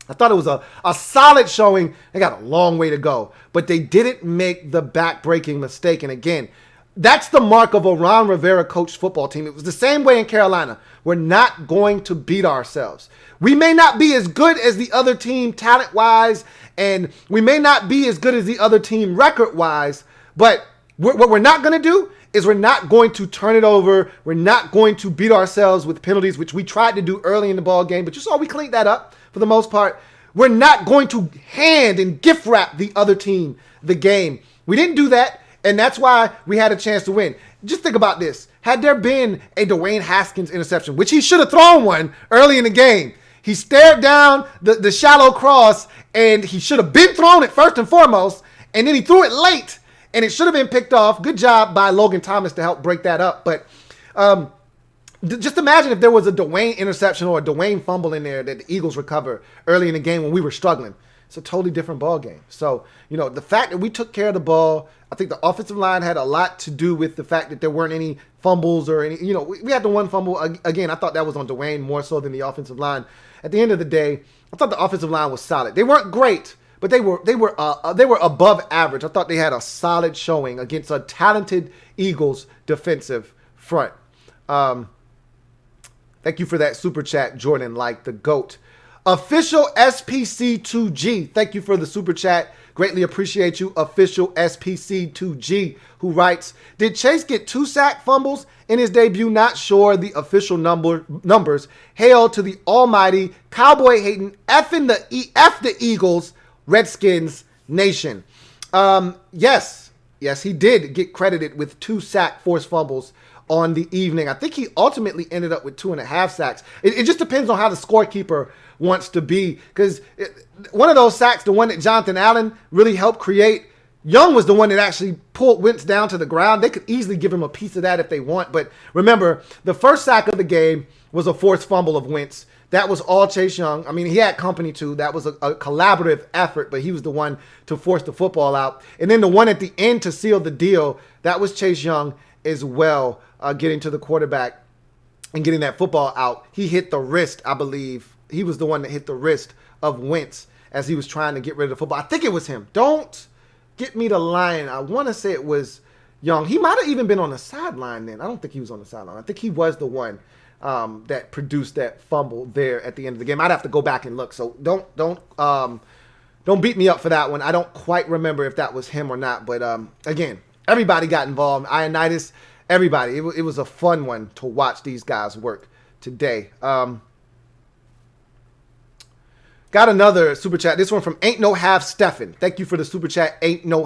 I thought it was a solid showing. They got a long way to go, but they didn't make the back-breaking mistake. And again, that's the mark of a Ron Rivera coached football team. It was the same way in Carolina. We're not going to beat ourselves. We may not be as good as the other team talent-wise, and we may not be as good as the other team record-wise, but what we're not going to do is we're not going to turn it over. We're not going to beat ourselves with penalties, which we tried to do early in the ball game, but you saw we cleaned that up for the most part. We're not going to hand and gift wrap the other team the game. We didn't do that, and that's why we had a chance to win. Just think about this. Had there been a Dwayne Haskins interception, which he should have thrown one early in the game, he stared down the shallow cross, and he should have been thrown it first and foremost, and then he threw it late, and it should have been picked off. Good job by Logan Thomas to help break that up. But just imagine if there was a Dwayne interception or a Dwayne fumble in there that the Eagles recover early in the game when we were struggling. It's a totally different ball game. So, the fact that we took care of the ball, I think the offensive line had a lot to do with the fact that there weren't any fumbles or any, we had the one fumble. Again, I thought that was on Dwayne more so than the offensive line. At the end of the day, I thought the offensive line was solid. They weren't great, but they were above average. I thought they had a solid showing against a talented Eagles defensive front. Thank you for that super chat, Jordan, like the GOAT. Official SPC2G, thank you for the super chat. Greatly appreciate you, Official SPC2G, who writes, did Chase get 2 sack fumbles in his debut? Not sure the official numbers. Hail to the almighty cowboy-hating F the Eagles, Redskins Nation. Yes, he did get credited with 2 sack forced fumbles on the evening. I think he ultimately ended up with 2.5 sacks. It just depends on how the scorekeeper wants to be, because one of those sacks, the one that Jonathan Allen really helped create, Young was the one that actually pulled Wentz down to the ground. They could easily give him a piece of that if they want. But remember, the first sack of the game was a forced fumble of Wentz. That was all Chase Young. I mean, he had company too. That was a collaborative effort, but he was the one to force the football out. And then the one at the end to seal the deal, that was Chase Young as well, getting to the quarterback and getting that football out. He hit the wrist, I believe. He was the one that hit the wrist of Wentz as he was trying to get rid of the football. I think it was him. Don't get me the line. I want to say it was Young. He might have even been on the sideline then. I don't think he was on the sideline. I think he was the one that produced that fumble there at the end of the game. I'd have to go back and look. So don't beat me up for that one. I don't quite remember if that was him or not. But again, Everybody got involved. Ionitis, everybody. It was a fun one to watch these guys work today. Got another super chat. This one from Ain't No Half Stefan. Thank you for the super chat. Ain't No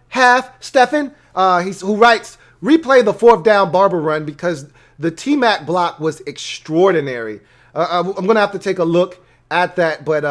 Half Stefan. Who writes, replay the 4th down Barber run because the T-Mac block was extraordinary. I'm going to have to take a look at that. But,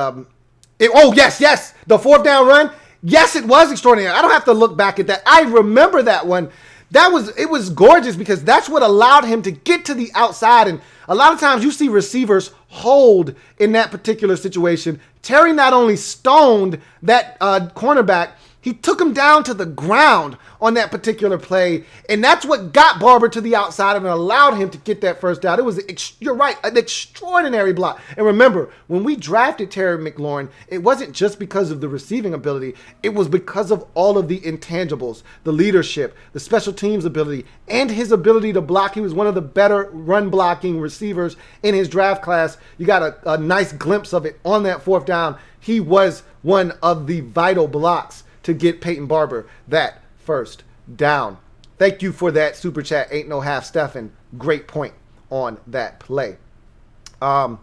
yes. The 4th down run. Yes, it was extraordinary. I don't have to look back at that. I remember that one. It was gorgeous because that's what allowed him to get to the outside. And a lot of times you see receivers hold in that particular situation. Terry not only stoned that cornerback, he took him down to the ground on that particular play. And that's what got Barber to the outside and allowed him to get that first down. It was, you're right, an extraordinary block. And remember, when we drafted Terry McLaurin, it wasn't just because of the receiving ability. It was because of all of the intangibles, the leadership, the special teams ability, and his ability to block. He was one of the better run blocking receivers in his draft class. You got a nice glimpse of it on that 4th down. He was one of the vital blocks to get Peyton Barber that first down. Thank you for that super chat. Ain't No Half Stefan. Great point on that play. Got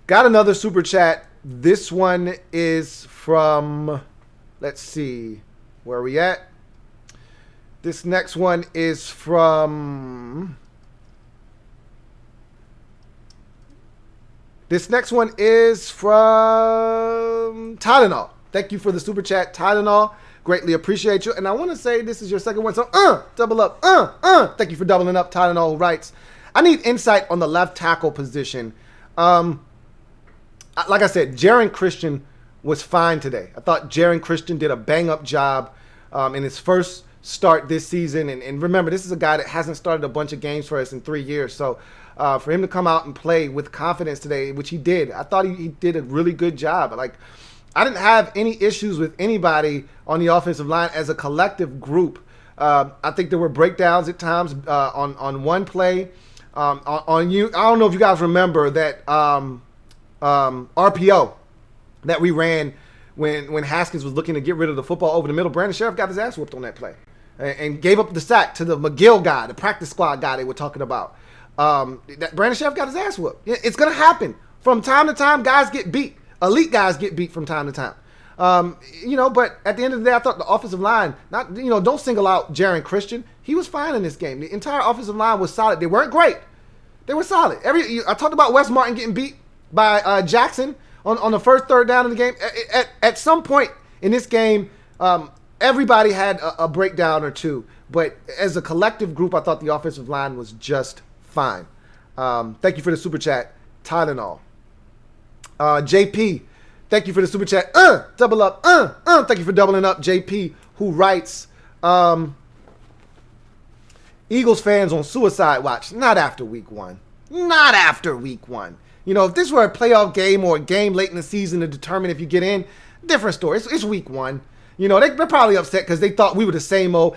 another super chat. This one is from, let's see, where are we at? This next one is from Tylenol. Thank you for the super chat, Tylenol. Greatly appreciate you. And I want to say this is your second one. So, double up. Thank you for doubling up, Tylenol, who writes, I need insight on the left tackle position. Like I said, Jaron Christian was fine today. I thought Jaron Christian did a bang-up job in his first start this season. And remember, this is a guy that hasn't started a bunch of games for us in 3 years. So for him to come out and play with confidence today, which he did, I thought he did a really good job. I didn't have any issues with anybody on the offensive line as a collective group. I think there were breakdowns at times on one play. On you, I don't know if you guys remember that RPO that we ran when Haskins was looking to get rid of the football over the middle. Brandon Sheriff got his ass whooped on that play and gave up the sack to the McGill guy, the practice squad guy they were talking about. Brandon Sheriff got his ass whooped. It's going to happen. From time to time, guys get beat. Elite guys get beat from time to time. But at the end of the day, I thought the offensive line, don't single out Jaron Christian. He was fine in this game. The entire offensive line was solid. They weren't great. They were solid. I talked about Wes Martin getting beat by Jackson on the first 3rd down in the game. At some point in this game, everybody had a breakdown or two. But as a collective group, I thought the offensive line was just fine. Thank you for the super chat, Tylenol. JP, thank you for the super chat. Double up. Thank you for doubling up, JP, who writes, Eagles fans on suicide watch. Not after week one. If this were a playoff game or a game late in the season to determine if you get in, different story. It's week one. They're probably upset because they thought we were the same old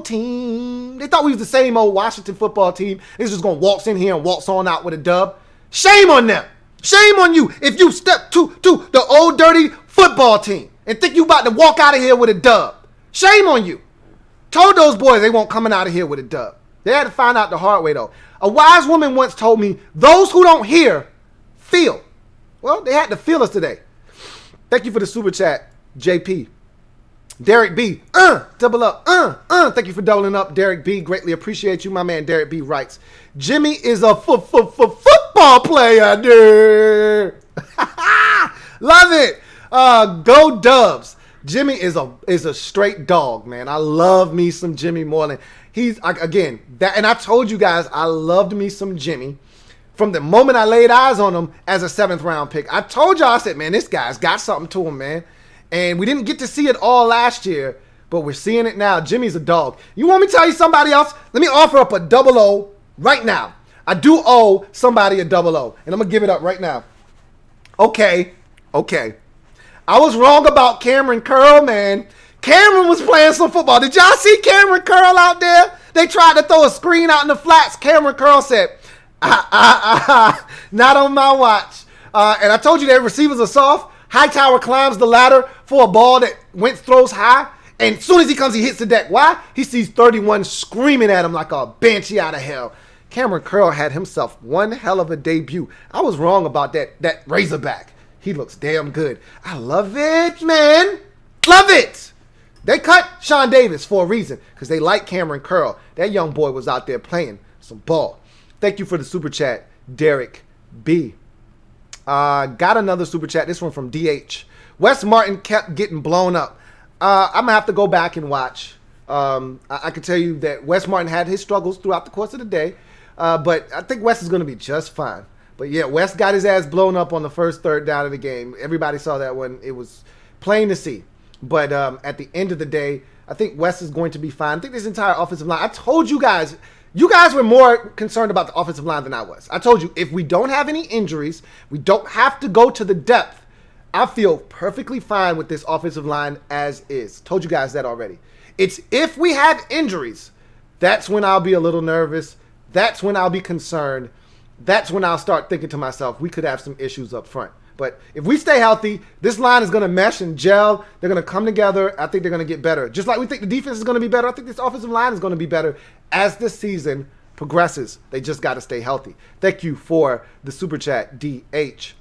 team. They thought we was the same old Washington football team. They was just going to waltz in here and waltz on out with a dub. Shame on them. Shame on you if you step to the old dirty football team and think you about to walk out of here with a dub. Shame on you. Told those boys they won't coming out of here with a dub. They had to find out the hard way, though. A wise woman once told me, those who don't hear, feel. Well, they had to feel us today. Thank you for the super chat, JP. Derek B, double up, thank you for doubling up, Derek B. Greatly appreciate you. My man Derek B writes, Jimmy is a football player, dude. Love it. Go Dubs. Jimmy is a straight dog, man. I love me some Jimmy Moreland. He's again that, and I told you guys I loved me some Jimmy from the moment I laid eyes on him as a 7th round pick. I told y'all, I said, man, this guy's got something to him, man. And we didn't get to see it all last year, but we're seeing it now. Jimmy's a dog. You want me to tell you somebody else? Let me offer up a 00 right now. I do owe somebody a 00, and I'm going to give it up right now. Okay. I was wrong about Cameron Curl, man. Cameron was playing some football. Did y'all see Cameron Curl out there? They tried to throw a screen out in the flats. Cameron Curl said, not on my watch. And I told you that receivers are soft. Hightower climbs the ladder for a ball that Wentz throws high, And as soon as he comes, he hits the deck. Why? He sees 31 screaming at him like a banshee out of hell. Cameron Curl had himself one hell of a debut. I was wrong about that Razorback. He looks damn good. I love it, man. Love it. They cut Sean Davis for a reason because they like Cameron Curl. That young boy was out there playing some ball. Thank you for the super chat, Derek B. Got another super chat. This one from DH. Wes Martin kept getting blown up. I'm going to have to go back and watch. I can tell you that Wes Martin had his struggles throughout the course of the day. But I think Wes is going to be just fine. But yeah, Wes got his ass blown up on the first third down of the game. Everybody saw that one. It was plain to see. But at the end of the day, I think Wes is going to be fine. I think this entire offensive line, I told you guys were more concerned about the offensive line than I was. I told you, if we don't have any injuries, we don't have to go to the depth. I feel perfectly fine with this offensive line as is. Told you guys that already. It's if we have injuries, that's when I'll be a little nervous. That's when I'll be concerned. That's when I'll start thinking to myself, we could have some issues up front. But if we stay healthy, this line is going to mesh and gel. They're going to come together. I think they're going to get better. Just like we think the defense is going to be better, I think this offensive line is going to be better as the season progresses. They just got to stay healthy. Thank you for the super chat, DH.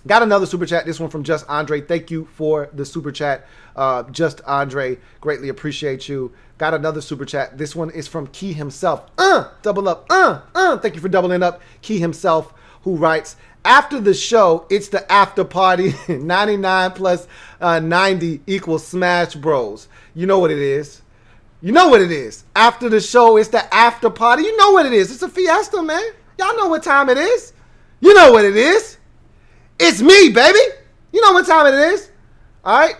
Got another super chat. This one from Just Andre. Thank you for the super chat, Just Andre. Greatly appreciate you. Got another super chat. This one is from Key himself. Double up. Thank you for doubling up. Key himself, who writes, after the show, it's the after party. 99 plus 90 equals Smash Bros. You know what it is. You know what it is. After the show, it's the after party. You know what it is. It's a fiesta, man. Y'all know what time it is. You know what it is. It's me, baby. You know what time it is. All right.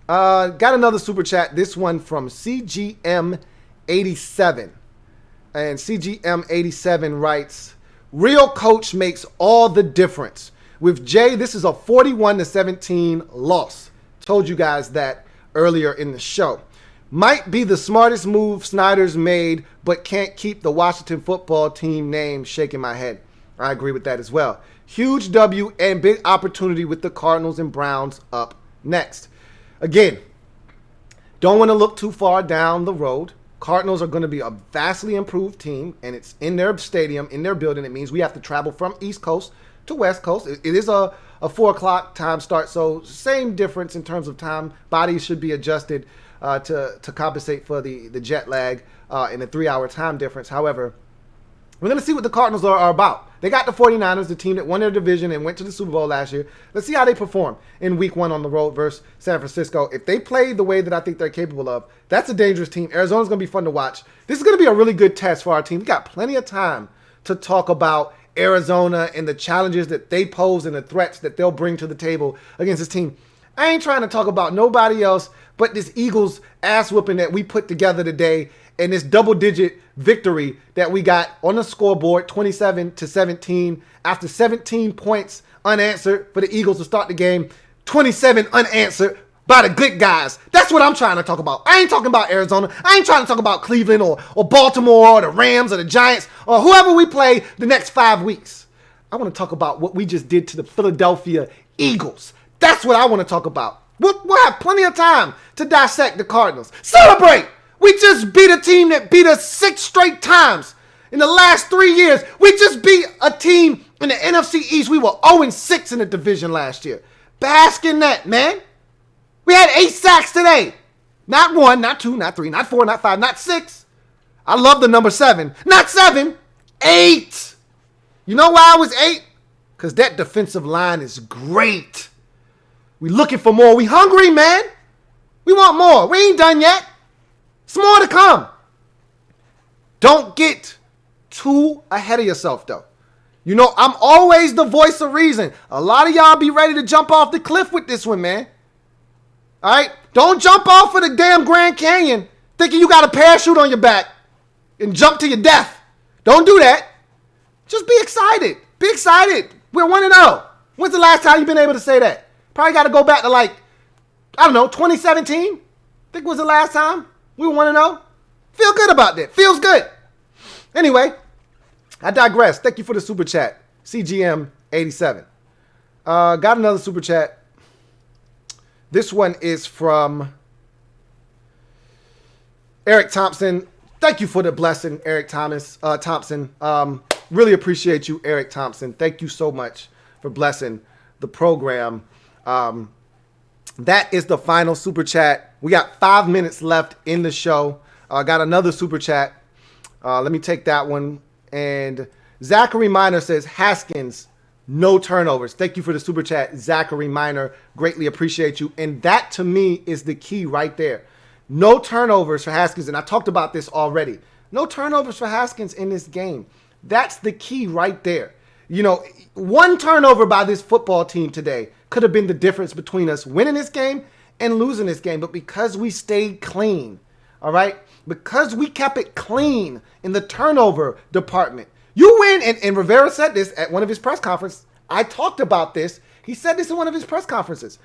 Got another super chat. This one from CGM87. And CGM87 writes, real coach makes all the difference. With Jay, this is a 41-17 loss. Told you guys that earlier in the show. Might be the smartest move Snyder's made, but can't keep the Washington football team name. Shaking my head. I agree with that as well. Huge W and big opportunity with the Cardinals and Browns up next. Again, don't want to look too far down the road. Cardinals are going to be a vastly improved team, and it's in their stadium, in their building. It means we have to travel from East Coast to West Coast. It is a 4 o'clock time start, so same difference in terms of time. Bodies should be adjusted to compensate for the jet lag and the 3-hour time difference. However, we're going to see what the Cardinals are about. They got the 49ers, the team that won their division and went to the Super Bowl last year. Let's see how they perform in week 1 on the road versus San Francisco. If they play the way that I think they're capable of, that's a dangerous team. Arizona's going to be fun to watch. This is going to be a really good test for our team. We got plenty of time to talk about Arizona and the challenges that they pose and the threats that they'll bring to the table against this team. I ain't trying to talk about nobody else but this Eagles ass whooping that we put together today and this double-digit victory that we got on the scoreboard, 27-17, after 17 points unanswered for the Eagles to start the game, 27 unanswered by the good guys. That's what I'm trying to talk about. I ain't talking about Arizona. I ain't trying to talk about Cleveland or Baltimore or the Rams or the Giants or whoever we play the next 5 weeks. I want to talk about what we just did to the Philadelphia Eagles. That's what I want to talk about. We'll have plenty of time to dissect the Cardinals. Celebrate! We just beat a team that beat us 6 straight times in the last 3 years. We just beat a team in the NFC East. We were 0-6 in the division last year. Bask in that, man. We had 8 sacks today. Not 1, not 2, not 3, not 4, not 5, not 6. I love the number 7. Not 7, 8. You know why I was 8? Because that defensive line is great. We looking for more. We hungry, man. We want more. We ain't done yet. It's more to come. Don't get too ahead of yourself, though. You know, I'm always the voice of reason. A lot of y'all be ready to jump off the cliff with this one, man. All right? Don't jump off of the damn Grand Canyon thinking you got a parachute on your back and jump to your death. Don't do that. Just be excited. Be excited. We're 1-0. When's the last time you've been able to say that? Probably got to go back to 2017. I think was the last time we were 1-0. Feel good about that. Feels good. Anyway, I digress. Thank you for the super chat. CGM87. Got another super chat. This one is from Eric Thompson. Thank you for the blessing, Eric Thompson. Really appreciate you, Eric Thompson. Thank you so much for blessing the program. That is the final super chat. We got 5 minutes left in the show. Got another super chat. Let me take that one. And Zachary Minor says, Haskins, no turnovers. Thank you for the super chat, Zachary Minor. Greatly appreciate you. And that, to me, is the key right there. No turnovers for Haskins. And I talked about this already. No turnovers for Haskins in this game. That's the key right there. You know, one turnover by this football team today could have been the difference between us winning this game and losing this game. But because we stayed clean, all right, because we kept it clean in the turnover department, you win. And Rivera said this at one of his press conferences. I talked about this. He said this in one of his press conferences.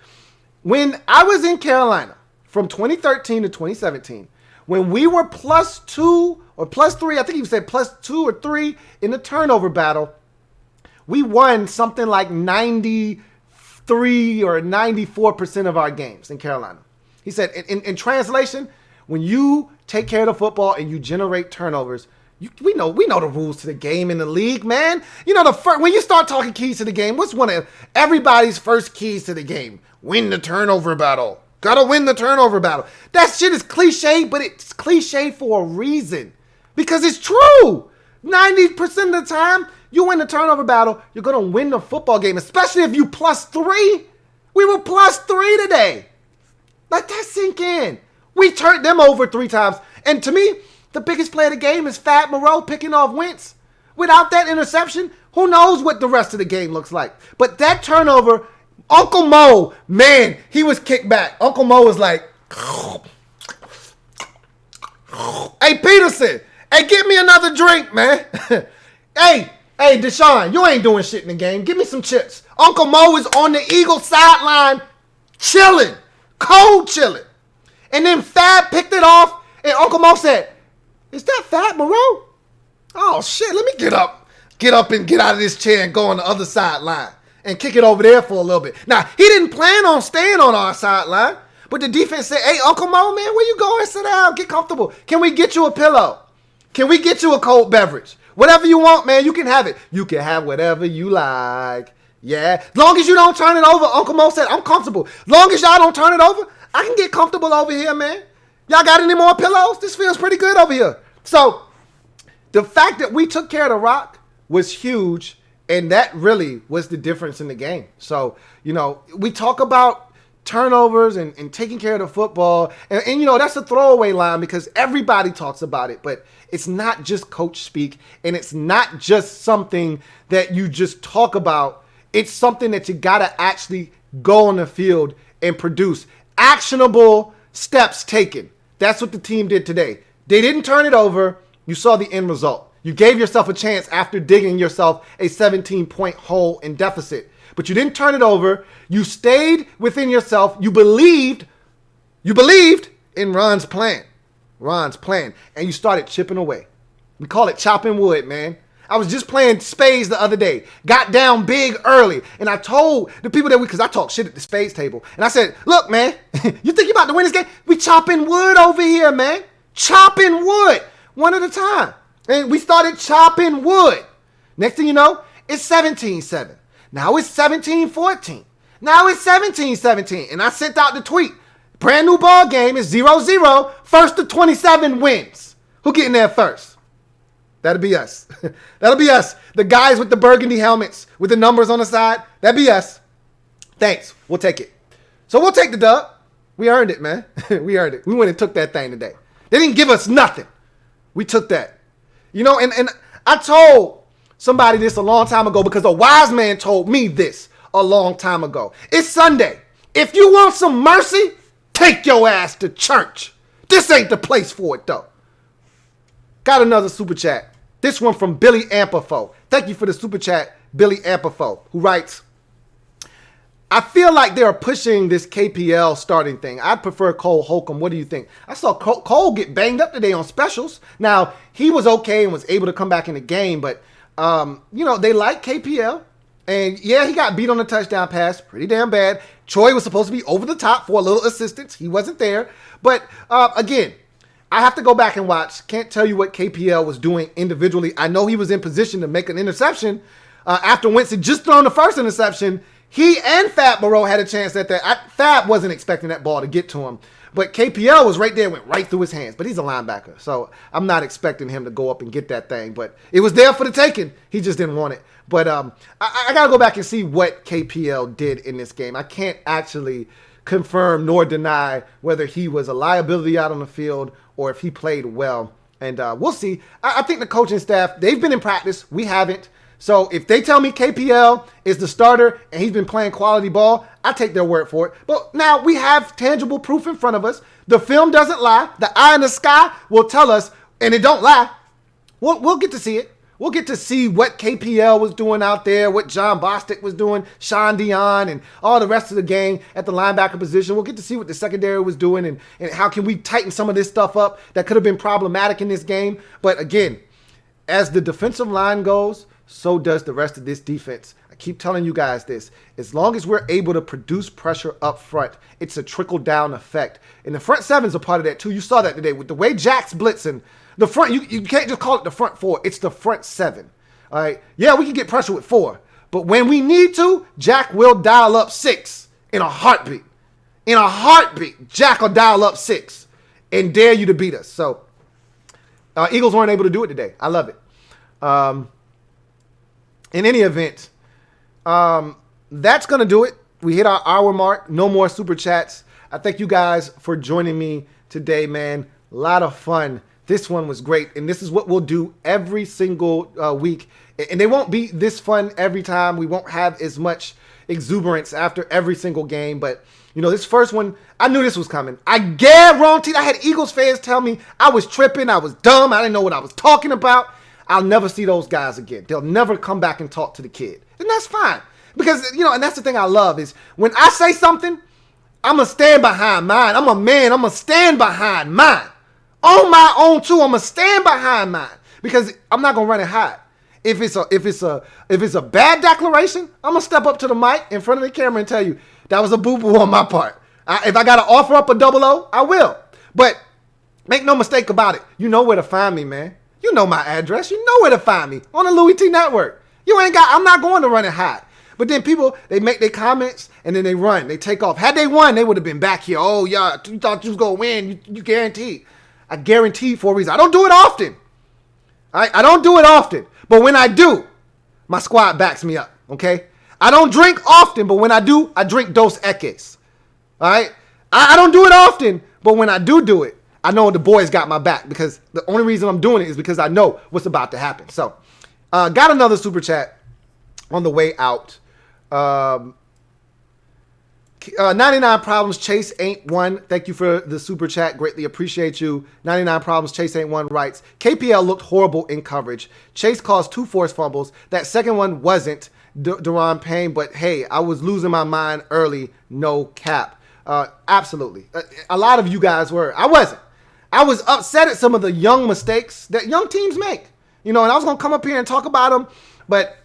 When I was in Carolina from 2013 to 2017, when we were +2 or +3, I think he said +2 or 3 in the turnover battle, we won something like 93 or 94% of our games in Carolina. He said, in translation, when you take care of the football and you generate turnovers, we know the rules to the game in the league, man. You know, when you start talking keys to the game, what's one of everybody's first keys to the game? Win the turnover battle. Gotta win the turnover battle. That shit is cliche, but it's cliche for a reason. Because it's true. 90% of the time, you win the turnover battle, you're going to win the football game, especially if you +3. We were +3 today. Let that sink in. We turned them over 3 times. And to me, the biggest play of the game is Fat Moreau picking off Wentz. Without that interception, who knows what the rest of the game looks like. But that turnover, Uncle Mo, man, he was kicked back. Uncle Mo was like, hey, Peterson, hey, get me another drink, man. Hey, Deshaun, you ain't doing shit in the game. Give me some chips. Uncle Mo is on the Eagles sideline chilling, cold chilling. And then Fab picked it off, and Uncle Mo said, is that Fat Moreau? Oh, shit, let me get up and get out of this chair and go on the other sideline and kick it over there for a little bit. Now, he didn't plan on staying on our sideline, but the defense said, hey, Uncle Mo, man, where you going? Sit down, get comfortable. Can we get you a pillow? Can we get you a cold beverage? Whatever you want, man, you can have it. You can have whatever you like. Yeah. As long as you don't turn it over, Uncle Mo said, I'm comfortable. As long as y'all don't turn it over, I can get comfortable over here, man. Y'all got any more pillows? This feels pretty good over here. So the fact that we took care of the rock was huge, and that really was the difference in the game. So, you know, we talk about turnovers and taking care of the football, and you know, that's a throwaway line because everybody talks about it, but it's not just coach speak, and it's not just something that you just talk about. It's something that you got to actually go on the field and produce. Actionable steps taken. That's what the team did today. They didn't turn it over. You saw the end result. You gave yourself a chance after digging yourself a 17-point hole in deficit. But you didn't turn it over. You stayed within yourself. You believed in Ron's plan. And you started chipping away. We call it chopping wood, man. I was just playing spades the other day. Got down big early. And I told the people because I talk shit at the spades table. And I said, look, man, you think you're about to win this game? We chopping wood over here, man. Chopping wood. One at a time. And we started chopping wood. Next thing you know, it's 17-7. Now it's 17-14. Now it's 17-17. And I sent out the tweet. Brand new ball game is 0-0. First to 27 wins. Who getting there first? That'll be us. That'll be us. The guys with the burgundy helmets with the numbers on the side. That'll be us. Thanks. We'll take it. So we'll take the dub. We earned it, man. We earned it. We went and took that thing today. They didn't give us nothing. We took that. You know, and I told somebody this a long time ago because a wise man told me this a long time ago. It's Sunday. If you want some mercy, take your ass to church. This ain't the place for it, though. Got another super chat. This one from Billy Ampifo. Thank you for the super chat, Billy Ampifo, who writes, I feel like they are pushing this KPL starting thing. I'd prefer Cole Holcomb. What do you think? I saw Cole get banged up today on specials. Now, he was okay and was able to come back in the game, but, you know, they like KPL. And, yeah, he got beat on the touchdown pass. Pretty damn bad. Troy was supposed to be over the top for a little assistance. He wasn't there. But again, I have to go back and watch. Can't tell you what KPL was doing individually. I know he was in position to make an interception after Wentz had just thrown the first interception. He and Fab Moreau had a chance at that. Fab wasn't expecting that ball to get to him. But KPL was right there, went right through his hands. But he's a linebacker, so I'm not expecting him to go up and get that thing. But it was there for the taking. He just didn't want it. But I got to go back and see what KPL did in this game. I can't actually confirm nor deny whether he was a liability out on the field or if he played well. And we'll see. I think the coaching staff, they've been in practice. We haven't. So if they tell me KPL is the starter and he's been playing quality ball, I take their word for it. But now we have tangible proof in front of us. The film doesn't lie. The eye in the sky will tell us, and it don't lie. We'll get to see it. We'll get to see what KPL was doing out there, what John Bostic was doing, Sean Dion, and all the rest of the gang at the linebacker position. We'll get to see what the secondary was doing and how can we tighten some of this stuff up that could have been problematic in this game. But again, as the defensive line goes, so does the rest of this defense. I keep telling you guys this. As long as we're able to produce pressure up front, it's a trickle-down effect. And the front seven's a part of that, too. You saw that today. With the way Jack's blitzing, the front, you can't just call it the front four. It's the front seven. All right? Yeah, we can get pressure with four. But when we need to, Jack will dial up six in a heartbeat. In a heartbeat, Jack will dial up six and dare you to beat us. So, Eagles weren't able to do it today. I love it. In any event, that's going to do it. We hit our hour mark. No more super chats. I thank you guys for joining me today, man. A lot of fun. This one was great. And this is what we'll do every single week. And they won't be this fun every time. We won't have as much exuberance after every single game. But, you know, this first one, I knew this was coming. I guarantee. I had Eagles fans tell me I was tripping. I was dumb. I didn't know what I was talking about. I'll never see those guys again. They'll never come back and talk to the kid. And that's fine. Because, you know, and that's the thing I love is when I say something, I'm going to stand behind mine. I'm a man. I'm going to stand behind mine. On my own, too, I'm going to stand behind mine. Because I'm not going to run and hide. If it's a bad declaration, I'm going to step up to the mic in front of the camera and tell you, that was a boo-boo on my part. If I got to offer up a 00, I will. But make no mistake about it. You know where to find me, man. You know my address. You know where to find me on the LouieTeeNetwork. I'm not going to run and hide. But then people, they make their comments and then they run. They take off. Had they won, they would have been back here. Oh, yeah, you thought you was going to win. You guaranteed. I guaranteed for a reason. I don't do it often. I don't do it often. But when I do, my squad backs me up, okay? I don't drink often, but when I do, I drink Dos Equis. All right? I don't do it often, but when I do it, I know the boys got my back because the only reason I'm doing it is because I know what's about to happen. So, got another super chat on the way out. 99 Problems, Chase ain't one. Thank you for the super chat. Greatly appreciate you. 99 Problems, Chase ain't one writes, KPL looked horrible in coverage. Chase caused 2 forced fumbles. That second one wasn't Daron Payne, but hey, I was losing my mind early. No cap. Absolutely. A lot of you guys were. I wasn't. I was upset at some of the young mistakes that young teams make. You know, and I was going to come up here and talk about them, but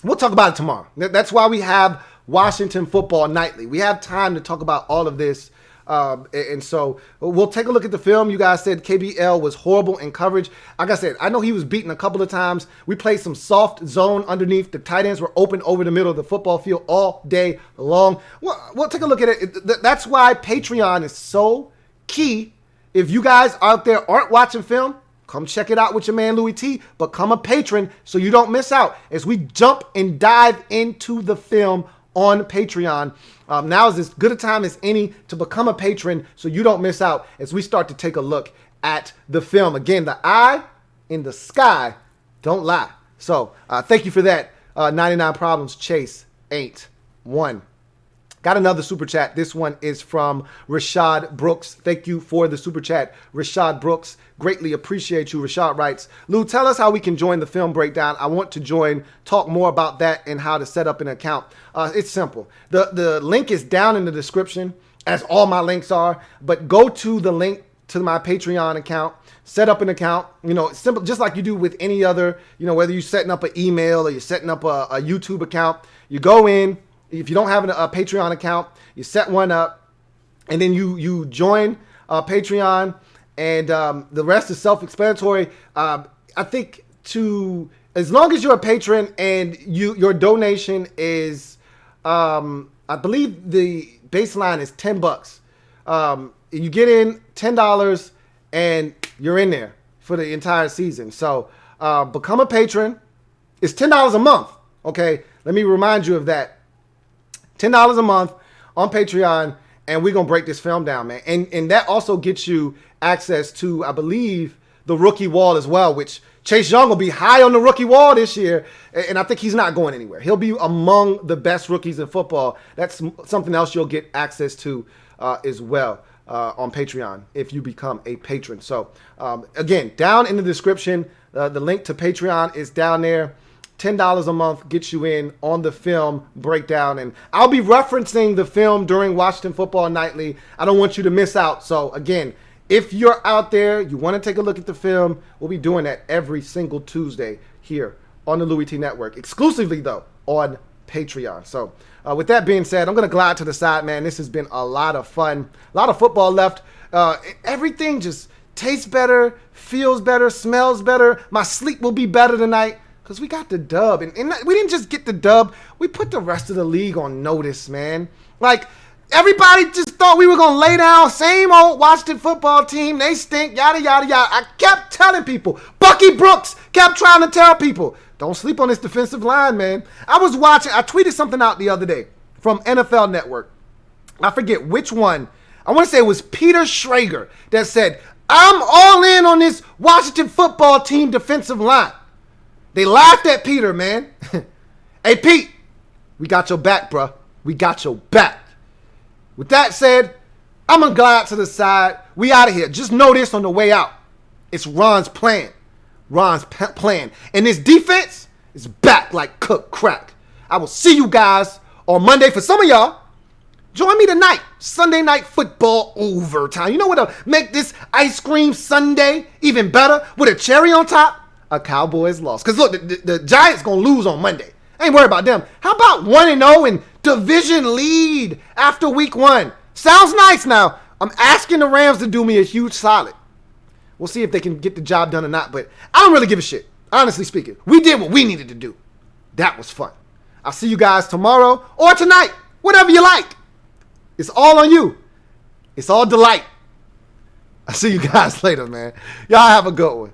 we'll talk about it tomorrow. That's why we have Washington Football Nightly. We have time to talk about all of this. And so we'll take a look at the film. You guys said KBL was horrible in coverage. Like I said, I know he was beaten a couple of times. We played some soft zone underneath. The tight ends were open over the middle of the football field all day long. We'll take a look at it. That's why Patreon is so key. If you guys out there aren't watching film, come check it out with your man Louie T. Become a patron so you don't miss out as we jump and dive into the film on Patreon. Now is as good a time as any to become a patron so you don't miss out as we start to take a look at the film. Again, the eye in the sky don't lie. So thank you for that. 99 Problems, Chase ain't one. Got another super chat. This one is from Rashad Brooks. Thank you for the super chat, Rashad Brooks. Greatly appreciate you. Rashad writes, Lou, tell us how we can join the film breakdown. I want to join, talk more about that and how to set up an account. It's simple. The link is down in the description, as all my links are, but go to the link to my Patreon account, set up an account, you know, simple, just like you do with any other, you know, whether you're setting up an email or you're setting up a YouTube account, you go in, If you don't have a Patreon account, you set one up, and then you join Patreon, and the rest is self-explanatory. I think as long as you're a patron and your donation is, I believe the baseline is $10. You get in $10 and you're in there for the entire season. So become a patron. It's $10 a month. Okay, let me remind you of that. $10 a month on Patreon, and we're gonna break this film down, man. And that also gets you access to, I believe, the rookie wall as well, which Chase Young will be high on the rookie wall this year, and I think he's not going anywhere. He'll be among the best rookies in football. That's something else you'll get access to as well on Patreon if you become a patron. So again, down in the description, the link to Patreon is down there. $10 a month gets you in on the film breakdown, and I'll be referencing the film during Washington Football Nightly. I don't want you to miss out. So again, if you're out there, you want to take a look at the film, we'll be doing that every single Tuesday here on the Louie T Network, exclusively though on Patreon. So with that being said, I'm going to glide to the side, man. This has been a lot of fun, a lot of football left. Everything just tastes better, feels better, smells better. My sleep will be better tonight because we got the dub. And we didn't just get the dub, we put the rest of the league on notice, man. Like, everybody just thought we were going to lay down. Same old Washington football team. They stink, yada, yada, yada. I kept telling people. Bucky Brooks kept trying to tell people, don't sleep on this defensive line, man. I tweeted something out the other day from NFL Network. I forget which one. I want to say it was Peter Schrager that said, I'm all in on this Washington football team defensive line. They laughed at Peter, man. Hey, Pete, we got your back, bro. We got your back. With that said, I'm going to glide to the side. We out of here. Just know this on the way out. It's Ron's plan. Plan. And this defense is back like cooked crack. I will see you guys on Monday. For some of y'all, join me tonight. Sunday Night Football overtime. You know what'll make this ice cream sundae even better? With a cherry on top? A Cowboys loss. Because look, the Giants going to lose on Monday. I ain't worried about them. How about 1-0 and division lead after week 1? Sounds nice now. I'm asking the Rams to do me a huge solid. We'll see if they can get the job done or not, but I don't really give a shit. Honestly speaking, we did what we needed to do. That was fun. I'll see you guys tomorrow or tonight, whatever you like. It's all on you. It's all delight. I'll see you guys later, man. Y'all have a good one.